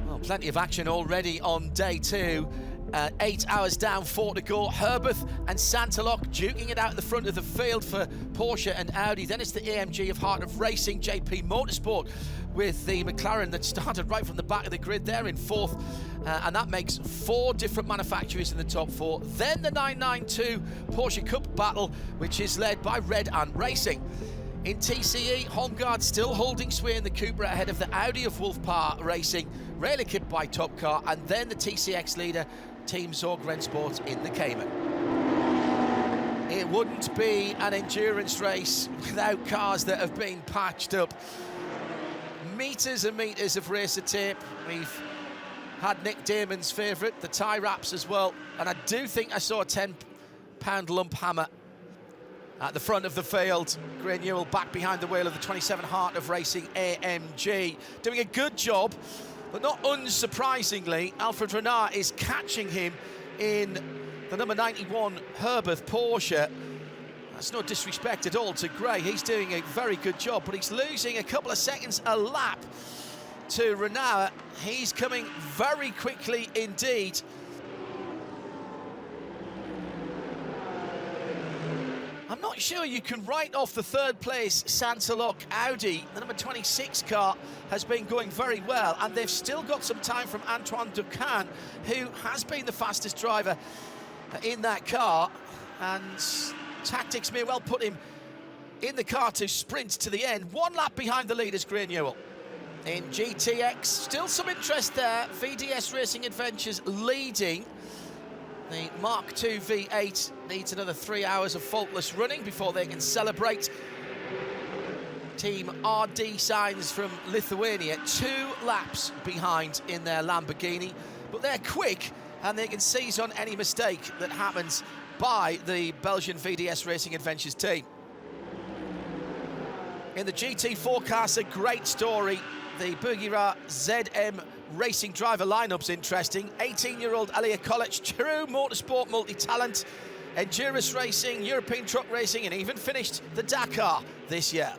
Well, plenty of action already on day 2. 8 hours down, 4 to go. Herberth and Santalok duking it out at the front of the field for Porsche and Audi. Then it's the AMG of Heart of Racing, JP Motorsport, with the McLaren that started right from the back of the grid there in 4th. And that makes 4 different manufacturers in the top 4. Then the 992 Porsche Cup battle, which is led by Red Ant Racing. In TCE, Holmgaard still holding sway in the Cupra ahead of the Audi of Wolf Power Racing, Rally Kit by Top Car, and then the TCX leader, Team Zorg Rennsport in the Cayman. It wouldn't be an endurance race without cars that have been patched up. Meters and meters of racer tape. We've had Nick Damon's favourite, the tie wraps as well, and I do think I saw a 10-pound lump hammer at the front of the field. Gray Newell back behind the wheel of the 27 Heart of Racing AMG, doing a good job. But not unsurprisingly, Alfred Renard is catching him in the number 91 Herberth Porsche. That's no disrespect at all to Gray. He's doing a very good job, but he's losing a couple of seconds a lap to Renard. He's coming very quickly indeed. I'm not sure you can write off the third place Santalok Audi. The number 26 car has been going very well, and they've still got some time from Antoine Ducan, who has been the fastest driver in that car, and tactics may well put him in the car to sprint to the end. 1 lap behind the leaders, Gray Newell. In GTX, still some interest there. VDS Racing Adventures leading. The Mark II V8 needs another 3 hours of faultless running before they can celebrate. Team RD Signs from Lithuania, 2 laps behind in their Lamborghini, but they're quick and they can seize on any mistake that happens by the Belgian VDS Racing Adventures team. In the GT4 cars, a great story. The Bugera ZM racing driver lineup's interesting. 18-year-old Alia Kolic, true motorsport multi-talent, endurance racing, European truck racing, and even finished the Dakar this year.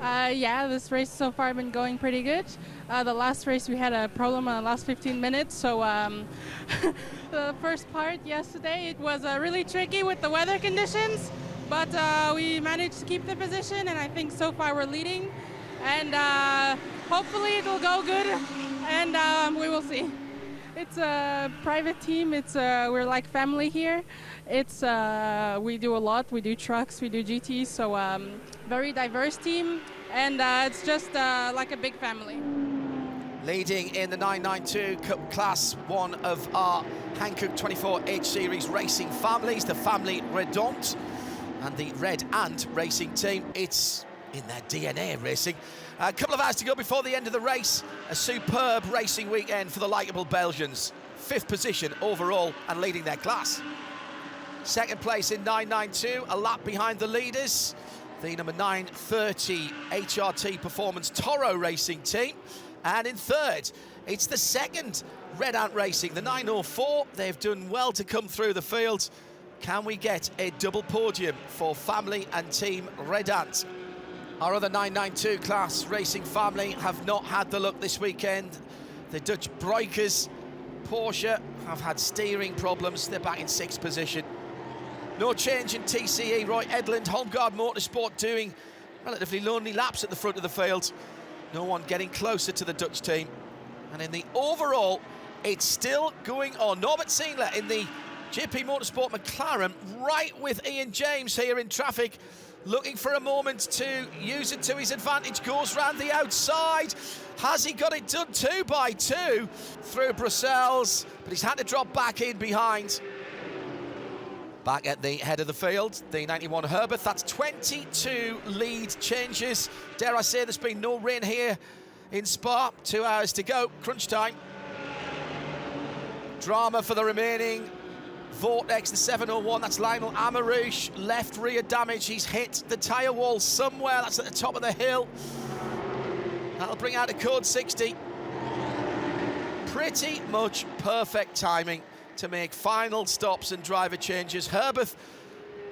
Yeah, this race so far been going pretty good. The last race we had a problem on the last 15 minutes, so the first part yesterday it was really tricky with the weather conditions, but we managed to keep the position, and I think so far we're leading, and hopefully it'll go good, and we will see. It's a private team. We're like family here. We do a lot. We do trucks, we do GTs, so very diverse team, and it's just like a big family. Leading in the 992 Cup class, one of our Hankook 24H Series racing families, the family Redont, and the Red Ant racing team. It's in their DNA racing. A couple of hours to go before the end of the race. A superb racing weekend for the likeable Belgians. 5th position overall and leading their class. 2nd place in 992, a lap behind the leaders. The number 930 HRT Performance Toro racing team. And in 3rd, it's the 2nd Red Ant Racing, the 904. They've done well to come through the field. Can we get a double podium for family and team Red Ant? Our other 992 class racing family have not had the luck this weekend. The Dutch Breukers, Porsche, have had steering problems. They're back in 6th position. No change in TCE. Roy Edlund, Holmgaard Motorsport doing relatively lonely laps at the front of the field. No one getting closer to the Dutch team. And in the overall, it's still going on. Norbert Ziegler in the GP Motorsport McLaren, right with Ian James here in traffic, looking for a moment to use it to his advantage. Goes round the outside. Has he got it done 2 by 2 through Brussels? But he's had to drop back in behind. Back at the head of the field, the 91 Herbert. That's 22 lead changes. Dare I say there's been no rain here in Spa. 2 hours to go, crunch time. Drama for the remaining Vortex, the 701, that's Lionel Amarouche. Left rear damage, he's hit the tyre wall somewhere. That's at the top of the hill. That'll bring out a code 60. Pretty much perfect timing to make final stops and driver changes. Herbert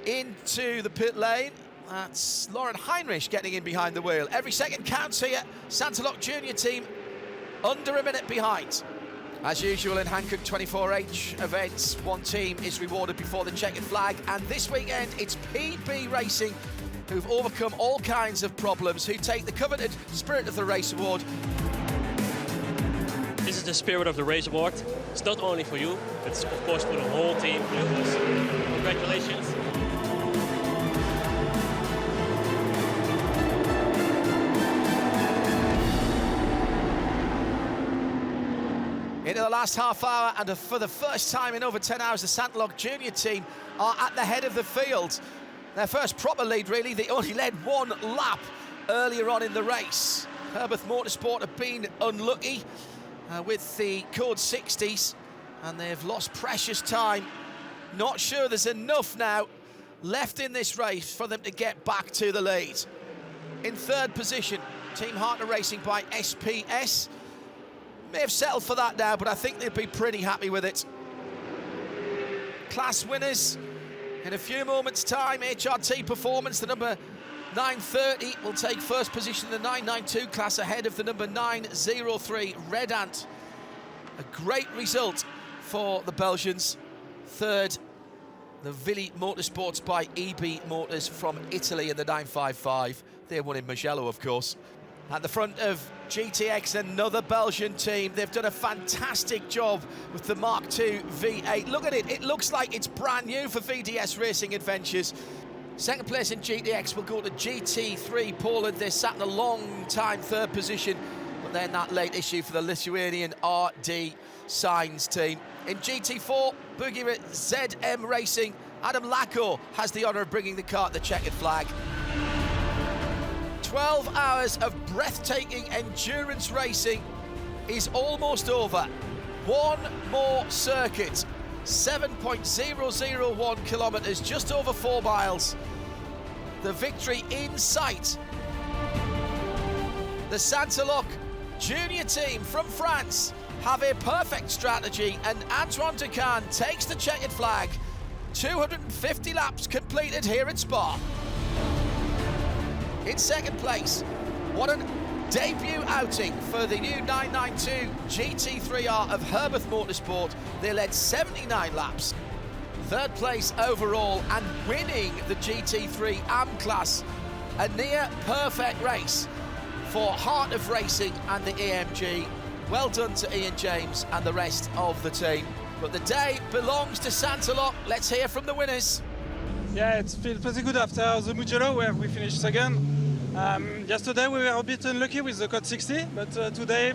into the pit lane. That's Lauren Heinrich getting in behind the wheel. Every second counts here. Santalok Junior team under a minute behind. As usual in Hankook 24H events, one team is rewarded before the checkered flag, and this weekend it's PB Racing, who've overcome all kinds of problems, who take the coveted Spirit of the Race award. This is the Spirit of the Race award. It's not only for you, it's of course for the whole team. Congratulations. Into the last half hour, and for the first time in over 10 hours, the Santalok Junior team are at the head of the field. Their first proper lead, really. They only led 1 lap earlier on in the race. Herbert Motorsport have been unlucky with the code 60s, and they've lost precious time. Not sure there's enough now left in this race for them to get back to the lead. In 3rd position, Team Hartner Racing by SPS. May have settled for that now, but I think they'd be pretty happy with it. Class winners in a few moments' time. HRT Performance, the number 930, will take 1st position in the 992 class ahead of the number 903 Red Ant. A great result for the Belgians. 3rd, the Villi Motorsports by EB Motors from Italy in the 955. They won in Mugello, of course. At the front of GTX, another Belgian team. They've done a fantastic job with the Mark II V8. Look at it, it looks like it's brand new for VDS Racing Adventures. 2nd place in GTX will go to GT3 Poland. They sat in a long time 3rd position, but then that late issue for the Lithuanian RD Signs team. In GT4, Boogie with ZM Racing, Adam Lacko has the honour of bringing the car to the checkered flag. 12 hours of breathtaking endurance racing is almost over. 1 more circuit, 7.001 kilometres, just over 4 miles. The victory in sight. The Santalok Junior team from France have a perfect strategy, and Antoine Decan takes the checkered flag. 250 laps completed here at Spa. In second place, what a debut outing for the new 992 GT3R of Herbert Motorsport. They led 79 laps. Third place overall and winning the GT3 AM class. A near perfect race for Heart of Racing and the AMG. Well done to Ian James and the rest of the team. But the day belongs to Santalok. Let's hear from the winners. Yeah, it feels pretty good after the Mugello where we finished second. Yesterday we were a bit unlucky with the Code 60, but today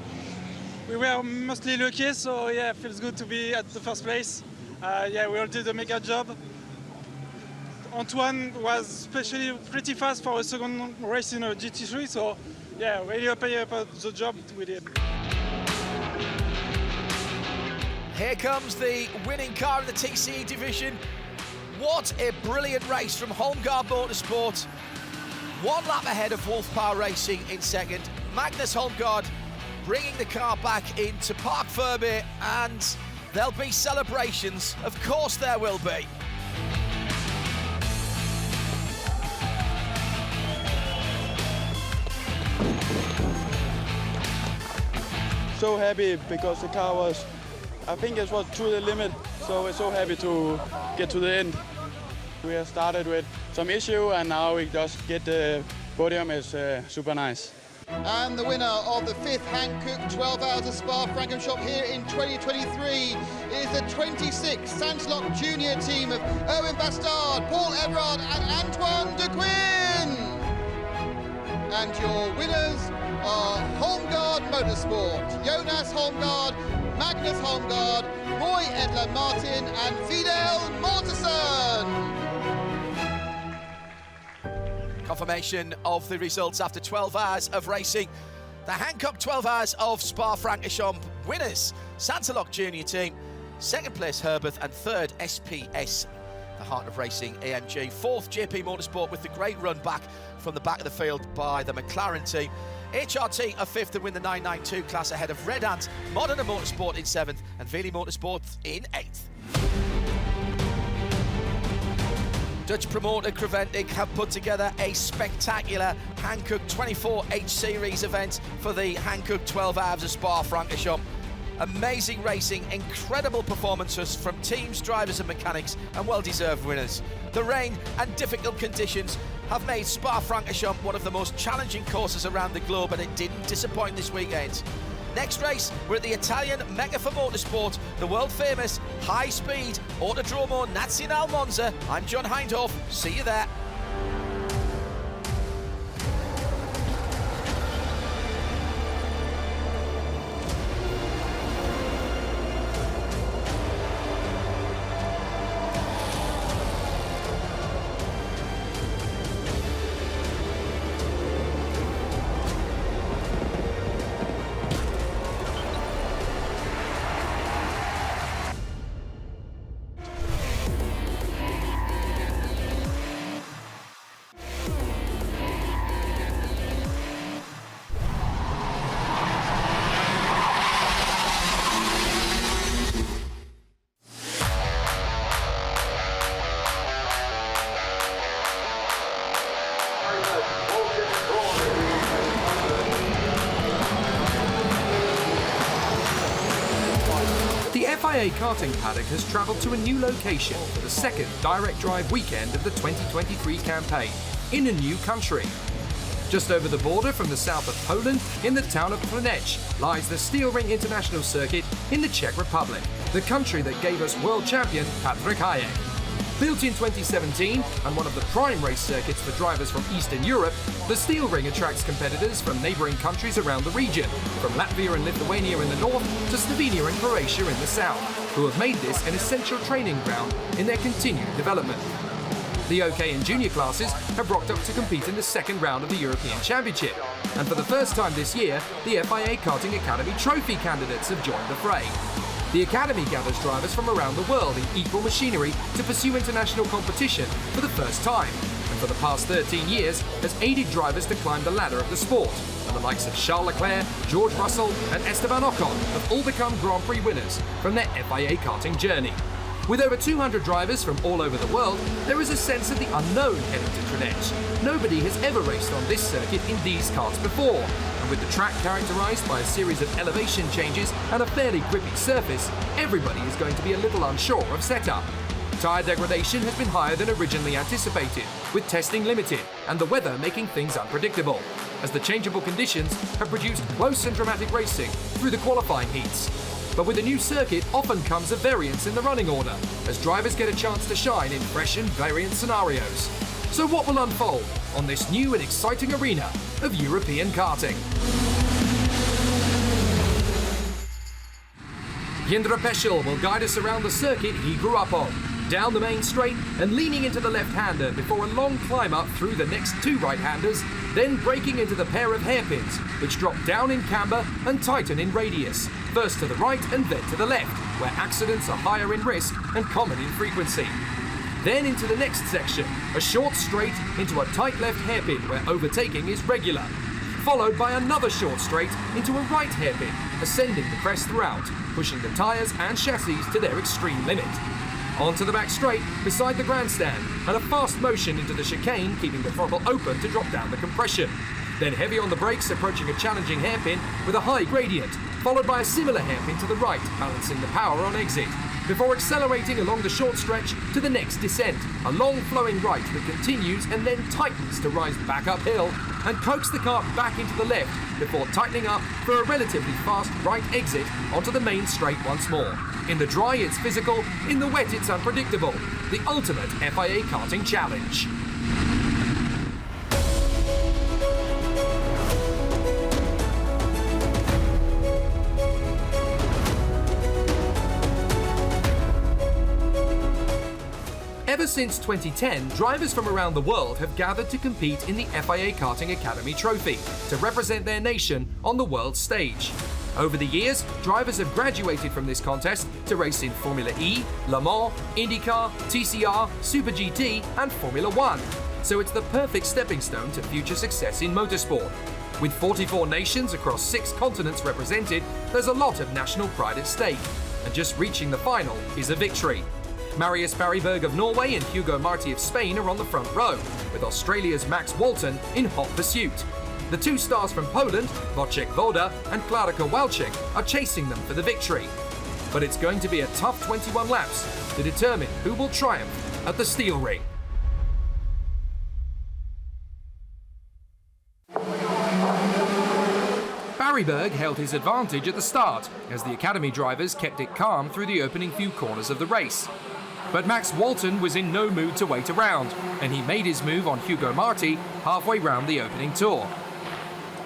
we were mostly lucky, so yeah, it feels good to be at the first place. Yeah, we all did a mega job. Antoine was especially pretty fast for a second race in a GT3, so yeah, really happy about the job we did. Here comes the winning car in the TCE division. What a brilliant race from Holmgaard Motorsport. 1 lap ahead of Wolf Power Racing in second. Magnus Holmgaard bringing the car back into Park Furby, and there'll be celebrations. Of course there will be. So happy because the car was, I think it was to the limit, so we're so happy to get to the end. We have started with some issue and now we just get the podium. Is super nice. And the winner of the 5th Hankook 12 Hours of Spa-Francorchamps here in 2023 is the 26th Santalok Junior team of Owen Bastard, Paul Everard and Antoine de Quinn. And your winners are Holmgaard Motorsport, Jonas Holmgaard, Magnus Holmgaard, Roy Edler Martin and Fidel Mortensen. Confirmation of the results after 12 hours of racing. The Hankook 12 Hours of Spa-Francorchamps winners, Santalok Junior team, second place Herbert and third SPS, the Heart of Racing AMG, fourth JP Motorsport with the great run back from the back of the field by the McLaren team. HRT are fifth to win the 992 class ahead of Red Ant, Modena Motorsport in seventh and Veli Motorsport in eighth. Dutch promoter Creventic have put together a spectacular Hankook 24H Series event for the Hankook 12 Hours of Spa-Francorchamps. Amazing racing, incredible performances from teams, drivers and mechanics, and well-deserved winners. The rain and difficult conditions have made Spa-Francorchamps one of the most challenging courses around the globe, and it didn't disappoint this weekend. Next race, we're at the Italian Mecca for Motorsport, the world-famous high-speed Autodromo Nazionale Monza. I'm John Hindhoff. See you there. The FIA Karting paddock has travelled to a new location for the second direct drive weekend of the 2023 campaign, in a new country. Just over the border from the south of Poland, in the town of Plzeň, lies the Steel Ring International Circuit in the Czech Republic, the country that gave us world champion Patrik Hayek. Built in 2017 and one of the prime race circuits for drivers from Eastern Europe, the Steel Ring attracts competitors from neighbouring countries around the region, from Latvia and Lithuania in the north to Slovenia and Croatia in the south, who have made this an essential training ground in their continued development. The OK and junior classes have rocked up to compete in the second round of the European Championship, and for the first time this year, the FIA Karting Academy trophy candidates have joined the fray. The Academy gathers drivers from around the world in equal machinery to pursue international competition for the first time, and for the past 13 years has aided drivers to climb the ladder of the sport, and the likes of Charles Leclerc, George Russell and Esteban Ocon have all become Grand Prix winners from their FIA karting journey. With over 200 drivers from all over the world, there is a sense of the unknown heading to Trinech. Nobody has ever raced on this circuit in these karts before, and with the track characterised by a series of elevation changes and a fairly grippy surface, everybody is going to be a little unsure of setup. Tyre degradation has been higher than originally anticipated, with testing limited and the weather making things unpredictable, as the changeable conditions have produced close and dramatic racing through the qualifying heats. But with a new circuit often comes a variance in the running order, as drivers get a chance to shine in fresh and variant scenarios. So what will unfold on this new and exciting arena of European karting? Jindra Peschel will guide us around the circuit he grew up on, down the main straight and leaning into the left-hander before a long climb up through the next two right-handers, then braking into the pair of hairpins, which drop down in camber and tighten in radius, first to the right and then to the left, where accidents are higher in risk and common in frequency. Then into the next section, a short straight into a tight left hairpin where overtaking is regular, followed by another short straight into a right hairpin, ascending the crest throughout, pushing the tyres and chassis to their extreme limit. Onto the back straight, beside the grandstand, and a fast motion into the chicane, keeping the throttle open to drop down the compression. Then heavy on the brakes, approaching a challenging hairpin with a high gradient, followed by a similar hairpin to the right, balancing the power on exit, before accelerating along the short stretch to the next descent, a long flowing right that continues and then tightens to rise back uphill, and coax the kart back into the left, before tightening up for a relatively fast right exit onto the main straight once more. In the dry it's physical, in the wet it's unpredictable. The ultimate FIA Karting Challenge. Ever since 2010, drivers from around the world have gathered to compete in the FIA Karting Academy Trophy to represent their nation on the world stage. Over the years, drivers have graduated from this contest to race in Formula E, Le Mans, IndyCar, TCR, Super GT and Formula One. So it's the perfect stepping stone to future success in motorsport. With 44 nations across 6 continents represented, there's a lot of national pride at stake. And just reaching the final is a victory. Marius Barryberg of Norway and Hugo Marti of Spain are on the front row, with Australia's Max Walton in hot pursuit. The 2 stars from Poland, Wojciech Woda and Klara Kowalczyk, are chasing them for the victory. But it's going to be a tough 21 laps to determine who will triumph at the steel ring. Barryberg held his advantage at the start, as the Academy drivers kept it calm through the opening few corners of the race. But Max Walton was in no mood to wait around, and he made his move on Hugo Marti halfway round the opening tour.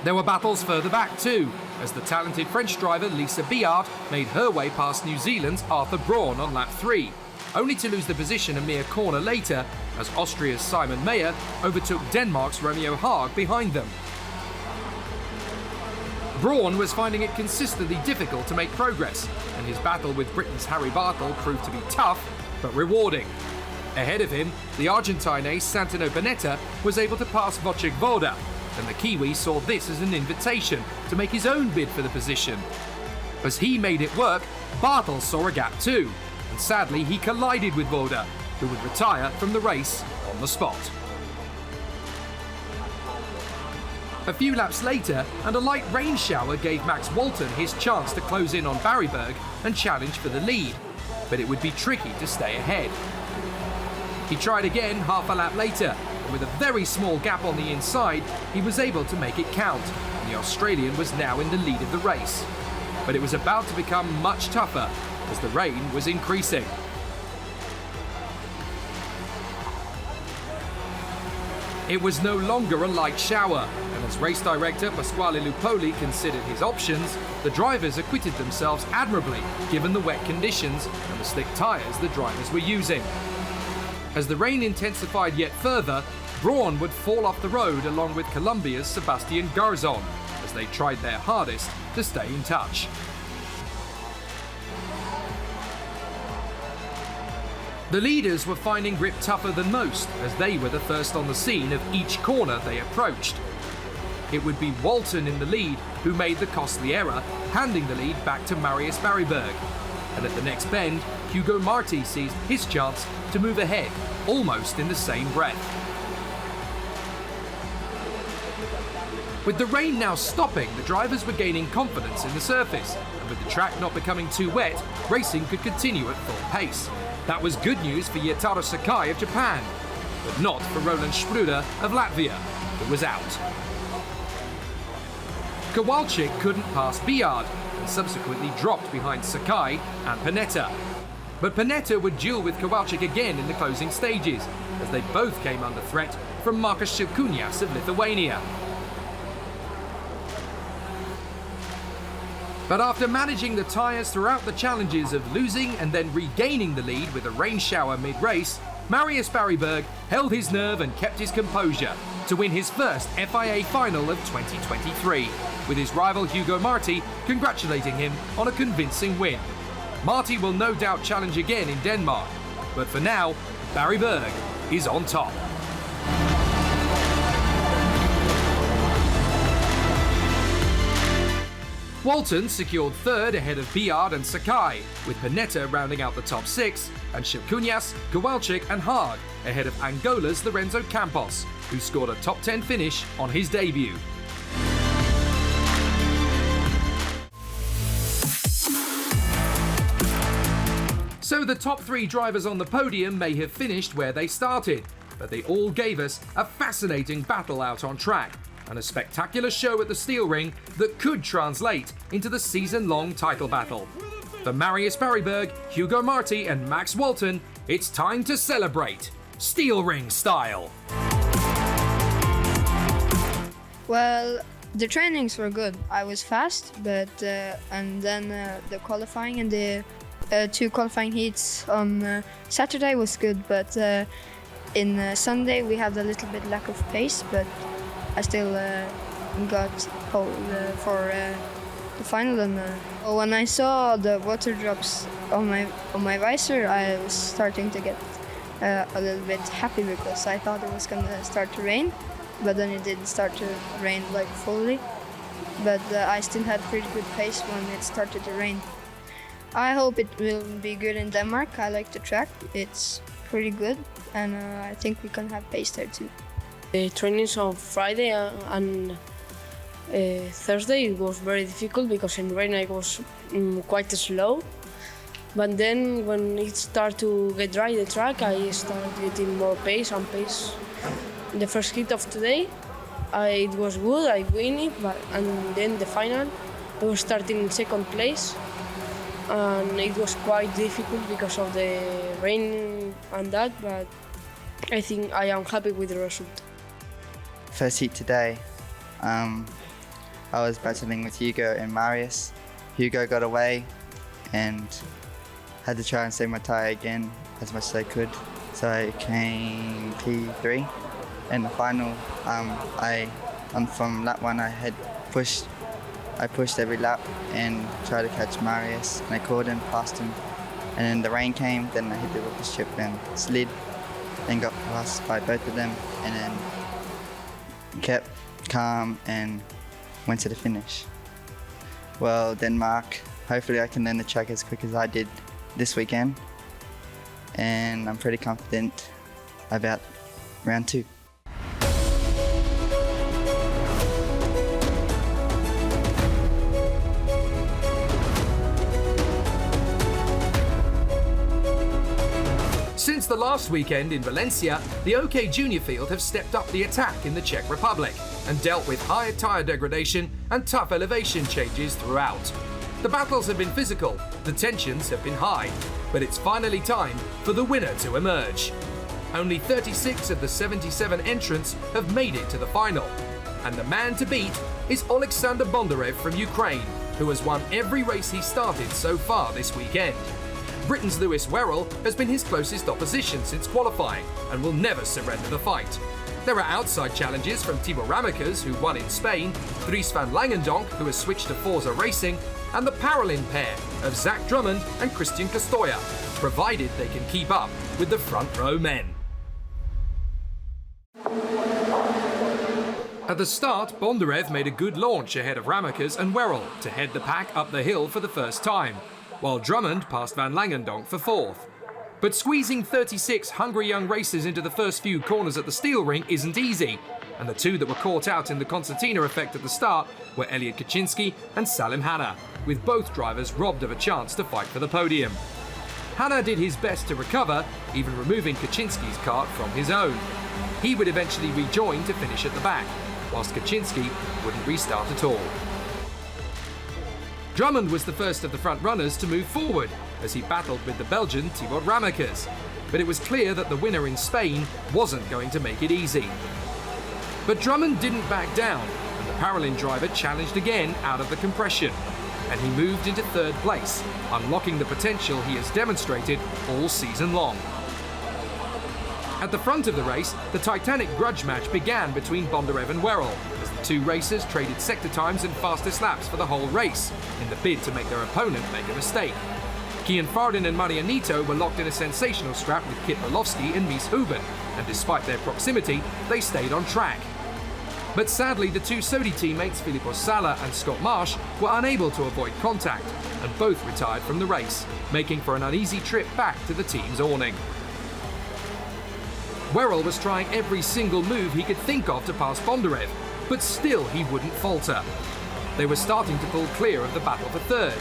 There were battles further back too, as the talented French driver Lisa Biard made her way past New Zealand's Arthur Braun on lap 3, only to lose the position a mere corner later, as Austria's Simon Mayer overtook Denmark's Romeo Haag behind them. Braun was finding it consistently difficult to make progress, and his battle with Britain's Harry Bartle proved to be tough, but rewarding. Ahead of him, the Argentine ace Santino Panetta was able to pass Wojciech Woda, and the Kiwi saw this as an invitation to make his own bid for the position. As he made it work, Bartle saw a gap too, and sadly he collided with Woda, who would retire from the race on the spot. A few laps later, and a light rain shower gave Max Walton his chance to close in on Barryberg and challenge for the lead, but it would be tricky to stay ahead. He tried again half a lap later, and with a very small gap on the inside, he was able to make it count, and the Australian was now in the lead of the race. But it was about to become much tougher, as the rain was increasing. It was no longer a light shower, and as race director Pasquale Lupoli considered his options, the drivers acquitted themselves admirably given the wet conditions and the slick tyres the drivers were using. As the rain intensified yet further, Braun would fall off the road along with Colombia's Sebastian Garzon, as they tried their hardest to stay in touch. The leaders were finding grip tougher than most, as they were the first on the scene of each corner they approached. It would be Walton in the lead who made the costly error, handing the lead back to Marius Barryberg. And at the next bend, Hugo Marti seized his chance to move ahead, almost in the same breath. With the rain now stopping, the drivers were gaining confidence in the surface, and with the track not becoming too wet, racing could continue at full pace. That was good news for Yetaro Sakai of Japan, but not for Roland Spruder of Latvia, who was out. Kowalczyk couldn't pass Biard, and subsequently dropped behind Sakai and Panetta. But Panetta would duel with Kowalczyk again in the closing stages, as they both came under threat from Markus Šilkūnas of Lithuania. But after managing the tyres throughout the challenges of losing and then regaining the lead with a rain shower mid-race, Marius Barryberg held his nerve and kept his composure to win his first FIA final of 2023, with his rival Hugo Marti congratulating him on a convincing win. Marti will no doubt challenge again in Denmark, but for now, Barryberg is on top. Walton secured third ahead of Biard and Sakai, with Panetta rounding out the top six, and Šilkūnas, Kowalczyk and Haag ahead of Angola's Lorenzo Campos, who scored a top 10 finish on his debut. So the top three drivers on the podium may have finished where they started, but they all gave us a fascinating battle out on track, and a spectacular show at the steel ring that could translate into the season-long title battle. For Marius Barryberg, Hugo Marti and Max Walton, it's time to celebrate, steel ring style. Well, the trainings were good. I was fast, but and then the qualifying and the two qualifying heats on Saturday was good, but in Sunday we had a little bit lack of pace, but I still got pole for the final. And when I saw the water drops on my visor, I was starting to get a little bit happy, because I thought it was gonna start to rain, but then it didn't start to rain like fully. But I still had pretty good pace when it started to rain. I hope it will be good in Denmark. I like the track. It's pretty good, and I think we can have pace there too. The trainings on Friday and Thursday it was very difficult, because in rain I was quite slow. But then when it started to get dry, the track, I started getting more pace and pace. In the first heat of today, it was good, I win it, and then the final, I was starting in second place. And it was quite difficult because of the rain and that, but I think I am happy with the result. First heat today, I was battling with Hugo and Marius. Hugo got away and had to try and save my tyre again as much as I could. So I came P3 in the final. From lap one, I pushed every lap and tried to catch Marius, and I caught him, passed him, and then the rain came, then I hit the rubber strip and slid, then got passed by both of them, and then kept calm and went to the finish. Well, Denmark, hopefully I can learn the track as quick as I did this weekend, and I'm pretty confident about round two. Since the last weekend in Valencia, the OK Junior field have stepped up the attack in the Czech Republic and dealt with higher tyre degradation and tough elevation changes throughout. The battles have been physical, the tensions have been high, but it's finally time for the winner to emerge. Only 36 of the 77 entrants have made it to the final, and the man to beat is Alexander Bondarev from Ukraine, who has won every race he started so far this weekend. Britain's Lewis Werrell has been his closest opposition since qualifying and will never surrender the fight. There are outside challenges from Timo Ramekers, who won in Spain, Dries van Langendonk, who has switched to Forza Racing, and the Paralin pair of Zach Drummond and Christian Castoya. provided they can keep up with the front row men. At the start, Bondarev made a good launch ahead of Ramekers and Werrell to head the pack up the hill for the first time, while Drummond passed Van Langendonk for fourth. But squeezing 36 hungry young racers into the first few corners at the steel ring isn't easy, and the two that were caught out in the concertina effect at the start were Elliot Kaczynski and Salim Hanna, with both drivers robbed of a chance to fight for the podium. Hanna did his best to recover, even removing Kaczynski's kart from his own. He would eventually rejoin to finish at the back, whilst Kaczynski wouldn't restart at all. Drummond was the first of the front runners to move forward as he battled with the Belgian Thibaut Ramekers, but it was clear that the winner in Spain wasn't going to make it easy. But Drummond didn't back down, and the Paralin driver challenged again out of the compression, and he moved into third place, unlocking the potential he has demonstrated all season long. At the front of the race, the titanic grudge match began between Bondarev and Werrell, as the two racers traded sector times and fastest laps for the whole race, in the bid to make their opponent make a mistake. Kian Fardin and Marianito were locked in a sensational scrap with Kit Orlovsky and Mies Huben, and despite their proximity, they stayed on track. But sadly, the two Sodi teammates Filippo Sala and Scott Marsh were unable to avoid contact, and both retired from the race, making for an uneasy trip back to the team's awning. Werrell was trying every single move he could think of to pass Bondarev, but still he wouldn't falter. They were starting to pull clear of the battle for third,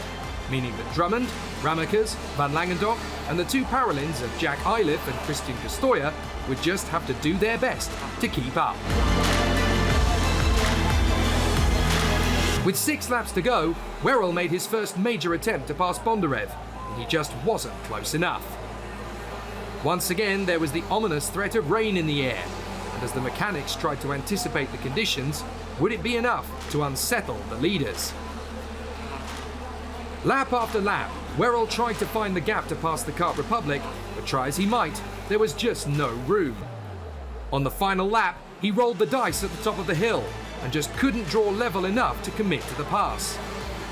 meaning that Drummond, Ramekers, Van Langendonk and the two Paralins of Jack Iliff and Christian Castoya would just have to do their best to keep up. With 6 laps to go, Werrell made his first major attempt to pass Bondarev, and he just wasn't close enough. Once again, there was the ominous threat of rain in the air, and as the mechanics tried to anticipate the conditions, would it be enough to unsettle the leaders? Lap after lap, Werrell tried to find the gap to pass the Czech Republic, but try as he might, there was just no room. On the final lap, he rolled the dice at the top of the hill, and just couldn't draw level enough to commit to the pass.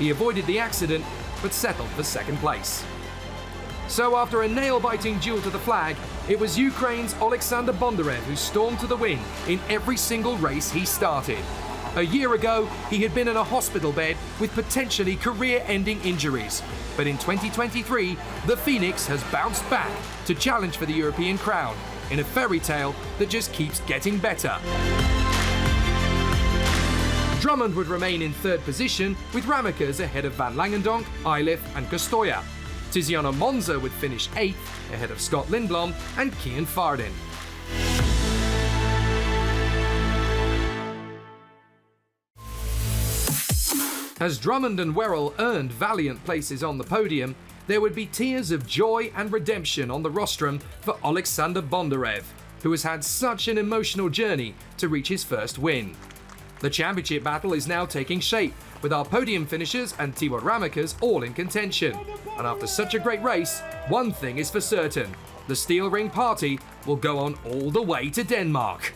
He avoided the accident, but settled for second place. So after a nail-biting duel to the flag, it was Ukraine's Alexander Bondarev who stormed to the win in every single race he started. A year ago, he had been in a hospital bed with potentially career-ending injuries. But in 2023, the Phoenix has bounced back to challenge for the European crown in a fairy tale that just keeps getting better. Drummond would remain in third position, with Ramekers ahead of Van Langendonk, Iliff and Castoya. Tiziano Monza would finish 8th, ahead of Scott Lindblom and Kian Fardin. As Drummond and Werrell earned valiant places on the podium, there would be tears of joy and redemption on the rostrum for Alexander Bondarev, who has had such an emotional journey to reach his first win. The championship battle is now taking shape, with our podium finishers and Thibaut Ramekers all in contention. And after such a great race, one thing is for certain: the Steel Ring party will go on all the way to Denmark.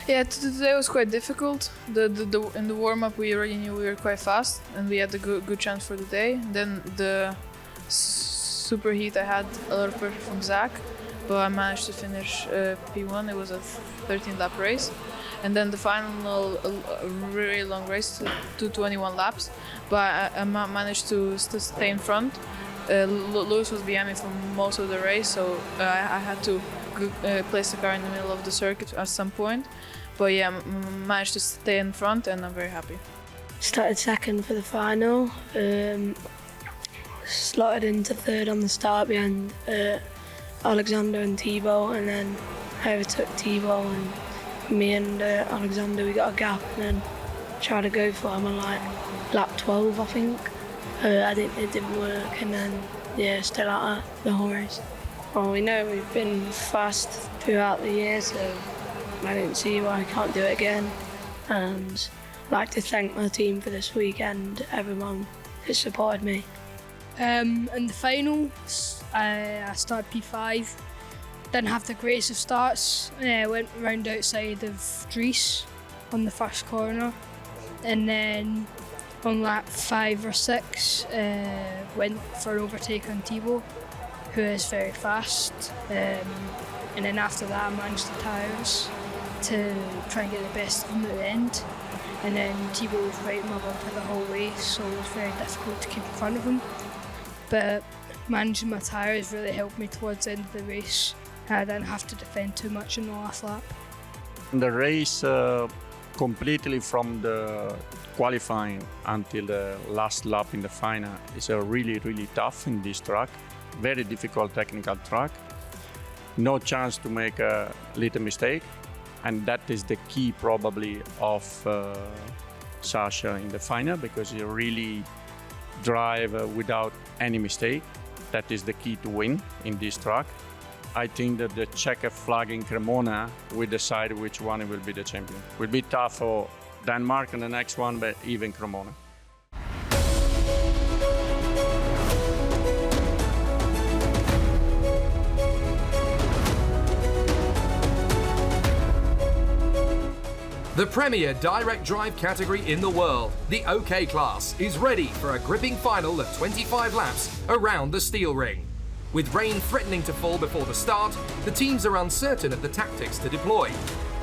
Yeah, today was quite difficult. In the warm-up we already knew we were quite fast and we had a good chance for the day. Then the super heat I had a lot of pressure from Zach, but I managed to finish P1. It was a 13-lap race. And then the final, a really long race, to 21 laps, but I managed to stay in front. Lewis was behind me for most of the race, so I had to place the car in the middle of the circuit at some point. But yeah, managed to stay in front and I'm very happy. Started second for the final, slotted into third on the start behind Alexander and Thibaut, and then I overtook Thibaut, and me and Alexander, we got a gap and then tried to go for him on like lap 12 I think. It didn't work, and then yeah, still out the whole race. Well, we know we've been fast throughout the year, so I don't see why I can't do it again. And I'd like to thank my team for this weekend, everyone who supported me. In the final, I started P5, didn't have the greatest of starts. Went round outside of Dries on the first corner, and then on lap 5 or 6, went for an overtake on Thibaut, who is very fast. And then after that, I managed the tyres to try and get the best of him at the end. And then Thibaut was right in my bumper the whole way, so it was very difficult to keep in front of him. But managing my tyres really helped me towards the end of the race. I didn't have to defend too much in the last lap. The race completely from the qualifying until the last lap in the final is really, really tough in this track. Very difficult technical track. No chance to make a little mistake. And that is the key probably of Sasha in the final, because he really drive without any mistake. That is the key to win in this track. I think that the checker flag in Cremona will decide which one will be the champion. Will be tough for Denmark in the next one, but even Cremona. The premier direct drive category in the world, the OK class, is ready for a gripping final of 25 laps around the steel ring. With rain threatening to fall before the start, the teams are uncertain of the tactics to deploy.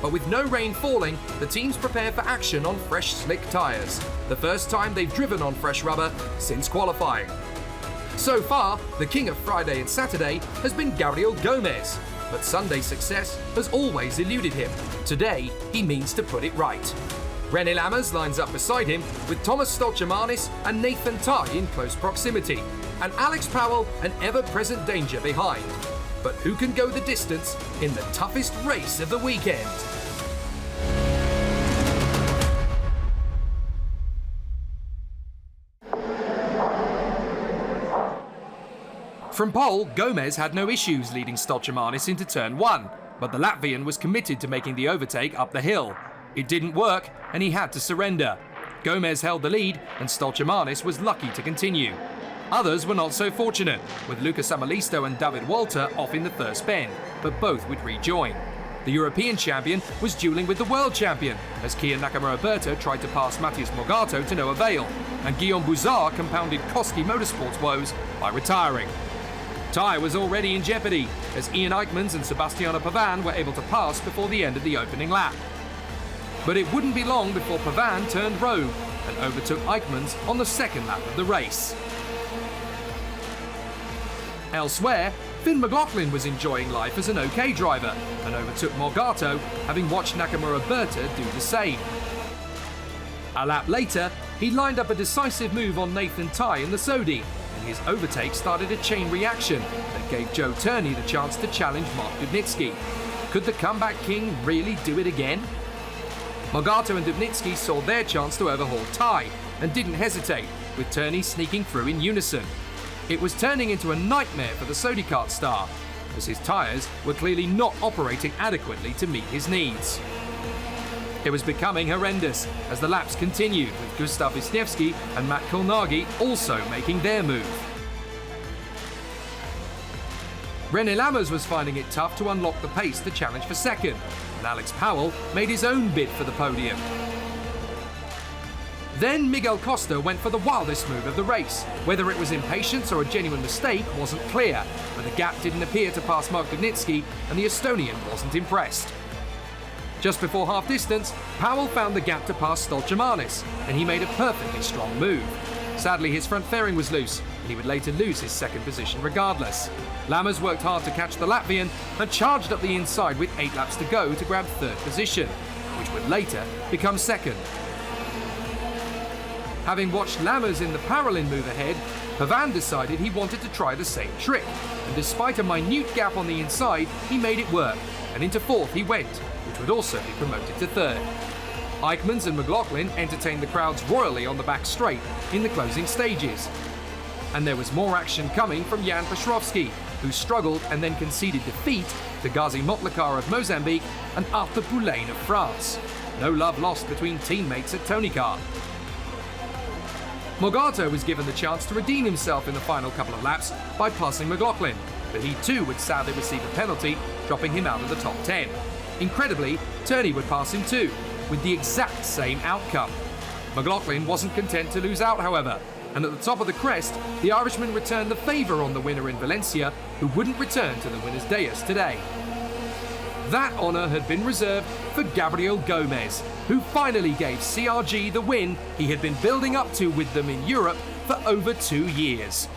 But with no rain falling, the teams prepare for action on fresh, slick tyres, the first time they've driven on fresh rubber since qualifying. So far, the king of Friday and Saturday has been Gabriel Gomez, but Sunday's success has always eluded him. Today, he means to put it right. René Lammers lines up beside him with Thomas Stoltjemanis and Nathan Tye in close proximity, and Alex Powell an ever-present danger behind. But who can go the distance in the toughest race of the weekend? From pole, Gomez had no issues leading Stoltjemanis into turn 1, but the Latvian was committed to making the overtake up the hill. It didn't work, and he had to surrender. Gomez held the lead, and Stoltjemanis was lucky to continue. Others were not so fortunate, with Lucas Amalisto and David Walter off in the first bend, but both would rejoin. The European champion was duelling with the world champion, as Kia Nakamura-Berta tried to pass Matthias Morgato to no avail, and Guillaume Bouzard compounded Koski Motorsports' woes by retiring. Tye was already in jeopardy, as Ian Eichmans and Sebastiano Pavan were able to pass before the end of the opening lap. But it wouldn't be long before Pavan turned rogue and overtook Eichmans on the second lap of the race. Elsewhere, Finn McLaughlin was enjoying life as an OK driver and overtook Morgato, having watched Nakamura-Berta do the same. A lap later, he lined up a decisive move on Nathan Tye in the Sodi, and his overtake started a chain reaction that gave Joe Turney the chance to challenge Mark Dubnitsky. Could the comeback king really do it again? Morgato and Dubnitsky saw their chance to overhaul Tye and didn't hesitate, with Turney sneaking through in unison. It was turning into a nightmare for the Sodikart star, as his tyres were clearly not operating adequately to meet his needs. It was becoming horrendous as the laps continued, with Gustav Wisniewski and Matt Kolnagi also making their move. René Lammers was finding it tough to unlock the pace to challenge for second, and Alex Powell made his own bid for the podium. Then Miguel Costa went for the wildest move of the race. Whether it was impatience or a genuine mistake wasn't clear, but the gap didn't appear to pass Mark Dubnitsky, and the Estonian wasn't impressed. Just before half distance, Powell found the gap to pass Stoltjemanis, and he made a perfectly strong move. Sadly, his front fairing was loose, and he would later lose his second position regardless. Lammers worked hard to catch the Latvian and charged up the inside with 8 laps to go to grab third position, which would later become second. Having watched Lammers in the Parolin move ahead, Pavan decided he wanted to try the same trick, and despite a minute gap on the inside, he made it work, and into fourth he went, which would also be promoted to third. Eichmans and McLaughlin entertained the crowds royally on the back straight in the closing stages. And there was more action coming from Jan Petrovski, who struggled and then conceded defeat to Ghazi Motlakar of Mozambique and Arthur Poulain of France. No love lost between teammates at Tonikar. Morgato was given the chance to redeem himself in the final couple of laps by passing McLaughlin, but he too would sadly receive a penalty, dropping him out of the top 10. Incredibly, Turney would pass him too, with the exact same outcome. McLaughlin wasn't content to lose out, however, and at the top of the crest, the Irishman returned the favour on the winner in Valencia, who wouldn't return to the winner's dais today. That honour had been reserved for Gabriel Gomez, who finally gave CRG the win he had been building up to with them in Europe for over 2 years.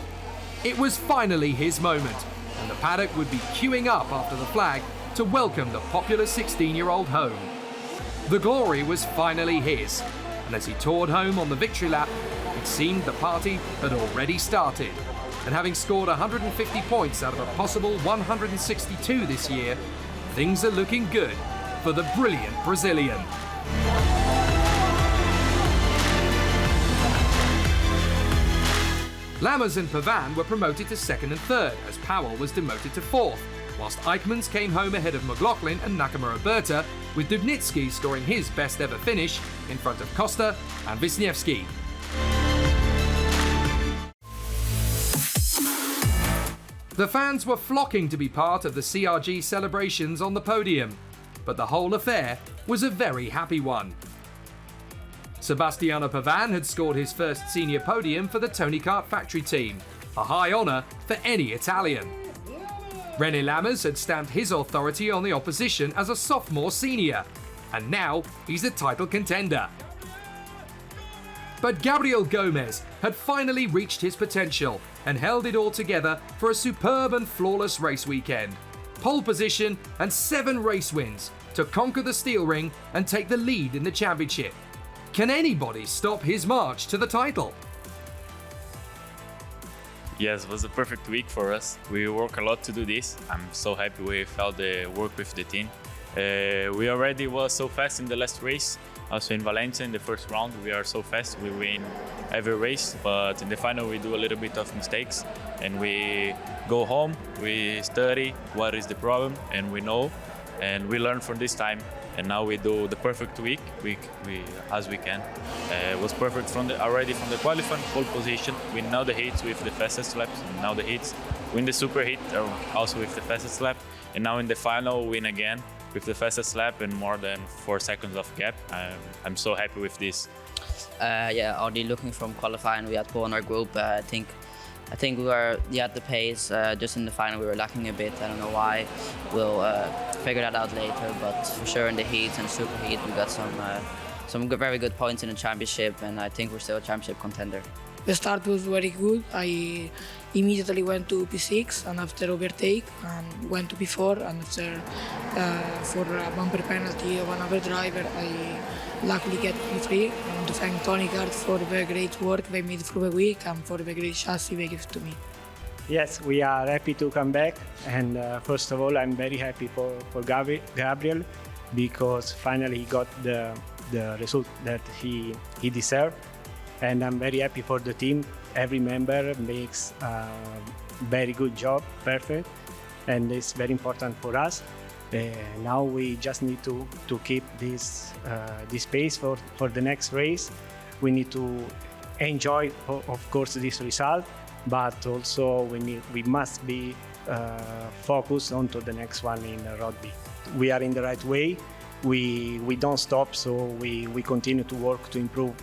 It was finally his moment, and the paddock would be queuing up after the flag to welcome the popular 16-year-old home. The glory was finally his, and as he toured home on the victory lap, it seemed the party had already started. And having scored 150 points out of a possible 162 this year, things are looking good for the brilliant Brazilian. Lammers and Pavan were promoted to second and third, as Powell was demoted to fourth, whilst Eichmanns came home ahead of McLaughlin and Nakamura Berta, with Dubnitsky scoring his best ever finish in front of Costa and Wisniewski. The fans were flocking to be part of the CRG celebrations on the podium, but the whole affair was a very happy one. Sebastiano Pavan had scored his first senior podium for the Tony Kart factory team, a high honour for any Italian. René Lammers had stamped his authority on the opposition as a sophomore senior, and now he's a title contender. But Gabriel Gomez had finally reached his potential and held it all together for a superb and flawless race weekend. Pole position and 7 race wins to conquer the steel ring and take the lead in the championship. Can anybody stop his march to the title? Yes, it was a perfect week for us. We work a lot to do this. I'm so happy with all the work with the team. We already was so fast in the last race. Also in Valencia in the first round, we are so fast. We win every race, but in the final we do a little bit of mistakes and we go home, we study what is the problem and we know and we learn from this time. And now we do the perfect week as we can. It was perfect already from the qualifying pole position. We know the heats with the fastest laps, now the heats. Win the super heat also with the fastest lap. And now in the final, win again with the fastest lap and more than 4 seconds of gap. I'm so happy with this. Yeah, Audi looking from qualifying, we had pole in our group. I think we were at the pace. Just in the final we were lacking a bit. I don't know why. We'll figure that out later. But for sure in the heats and super heat we got some very good points in the championship, and I think we're still a championship contender. The start was very good. I immediately went to P6 and after overtake and went to P4, and after for a bumper penalty of another driver I luckily get P3. I want to thank Tony Kart for the great work they made through the week and for the great chassis they gave to me. Yes, we are happy to come back, and first of all I'm very happy for Gabriel because finally he got the result that he deserved. And I'm very happy for the team. Every member makes a very good job, perfect, and it's very important for us. Now we just need to keep this pace for the next race. We need to enjoy, of course, this result, but also we must be focused onto the next one in rugby. We are in the right way. We don't stop, so we continue to work to improve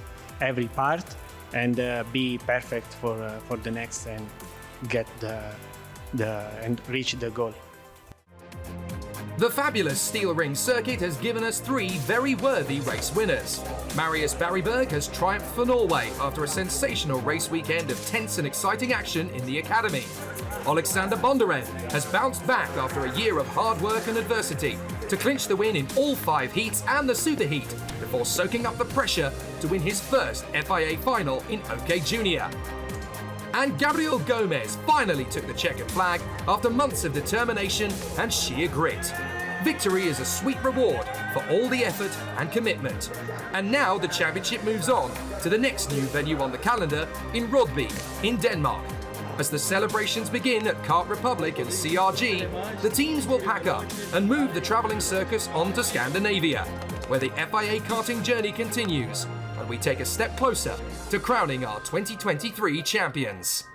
every part and be perfect for the next and get and reach the goal. The fabulous steel ring circuit has given us 3 very worthy race winners. Marius Barryberg has triumphed for Norway after a sensational race weekend of tense and exciting action in the academy. Alexander Bondarev has bounced back after a year of hard work and adversity to clinch the win in all 5 heats and the superheat before soaking up the pressure to win his first FIA final in OK Junior. And Gabriel Gomez finally took the checkered flag after months of determination and sheer grit. Victory is a sweet reward for all the effort and commitment. And now the championship moves on to the next new venue on the calendar in Rodby in Denmark. As the celebrations begin at Czech Republic and CRG, the teams will pack up and move the travelling circus on to Scandinavia, where the FIA karting journey continues, and we take a step closer to crowning our 2023 champions.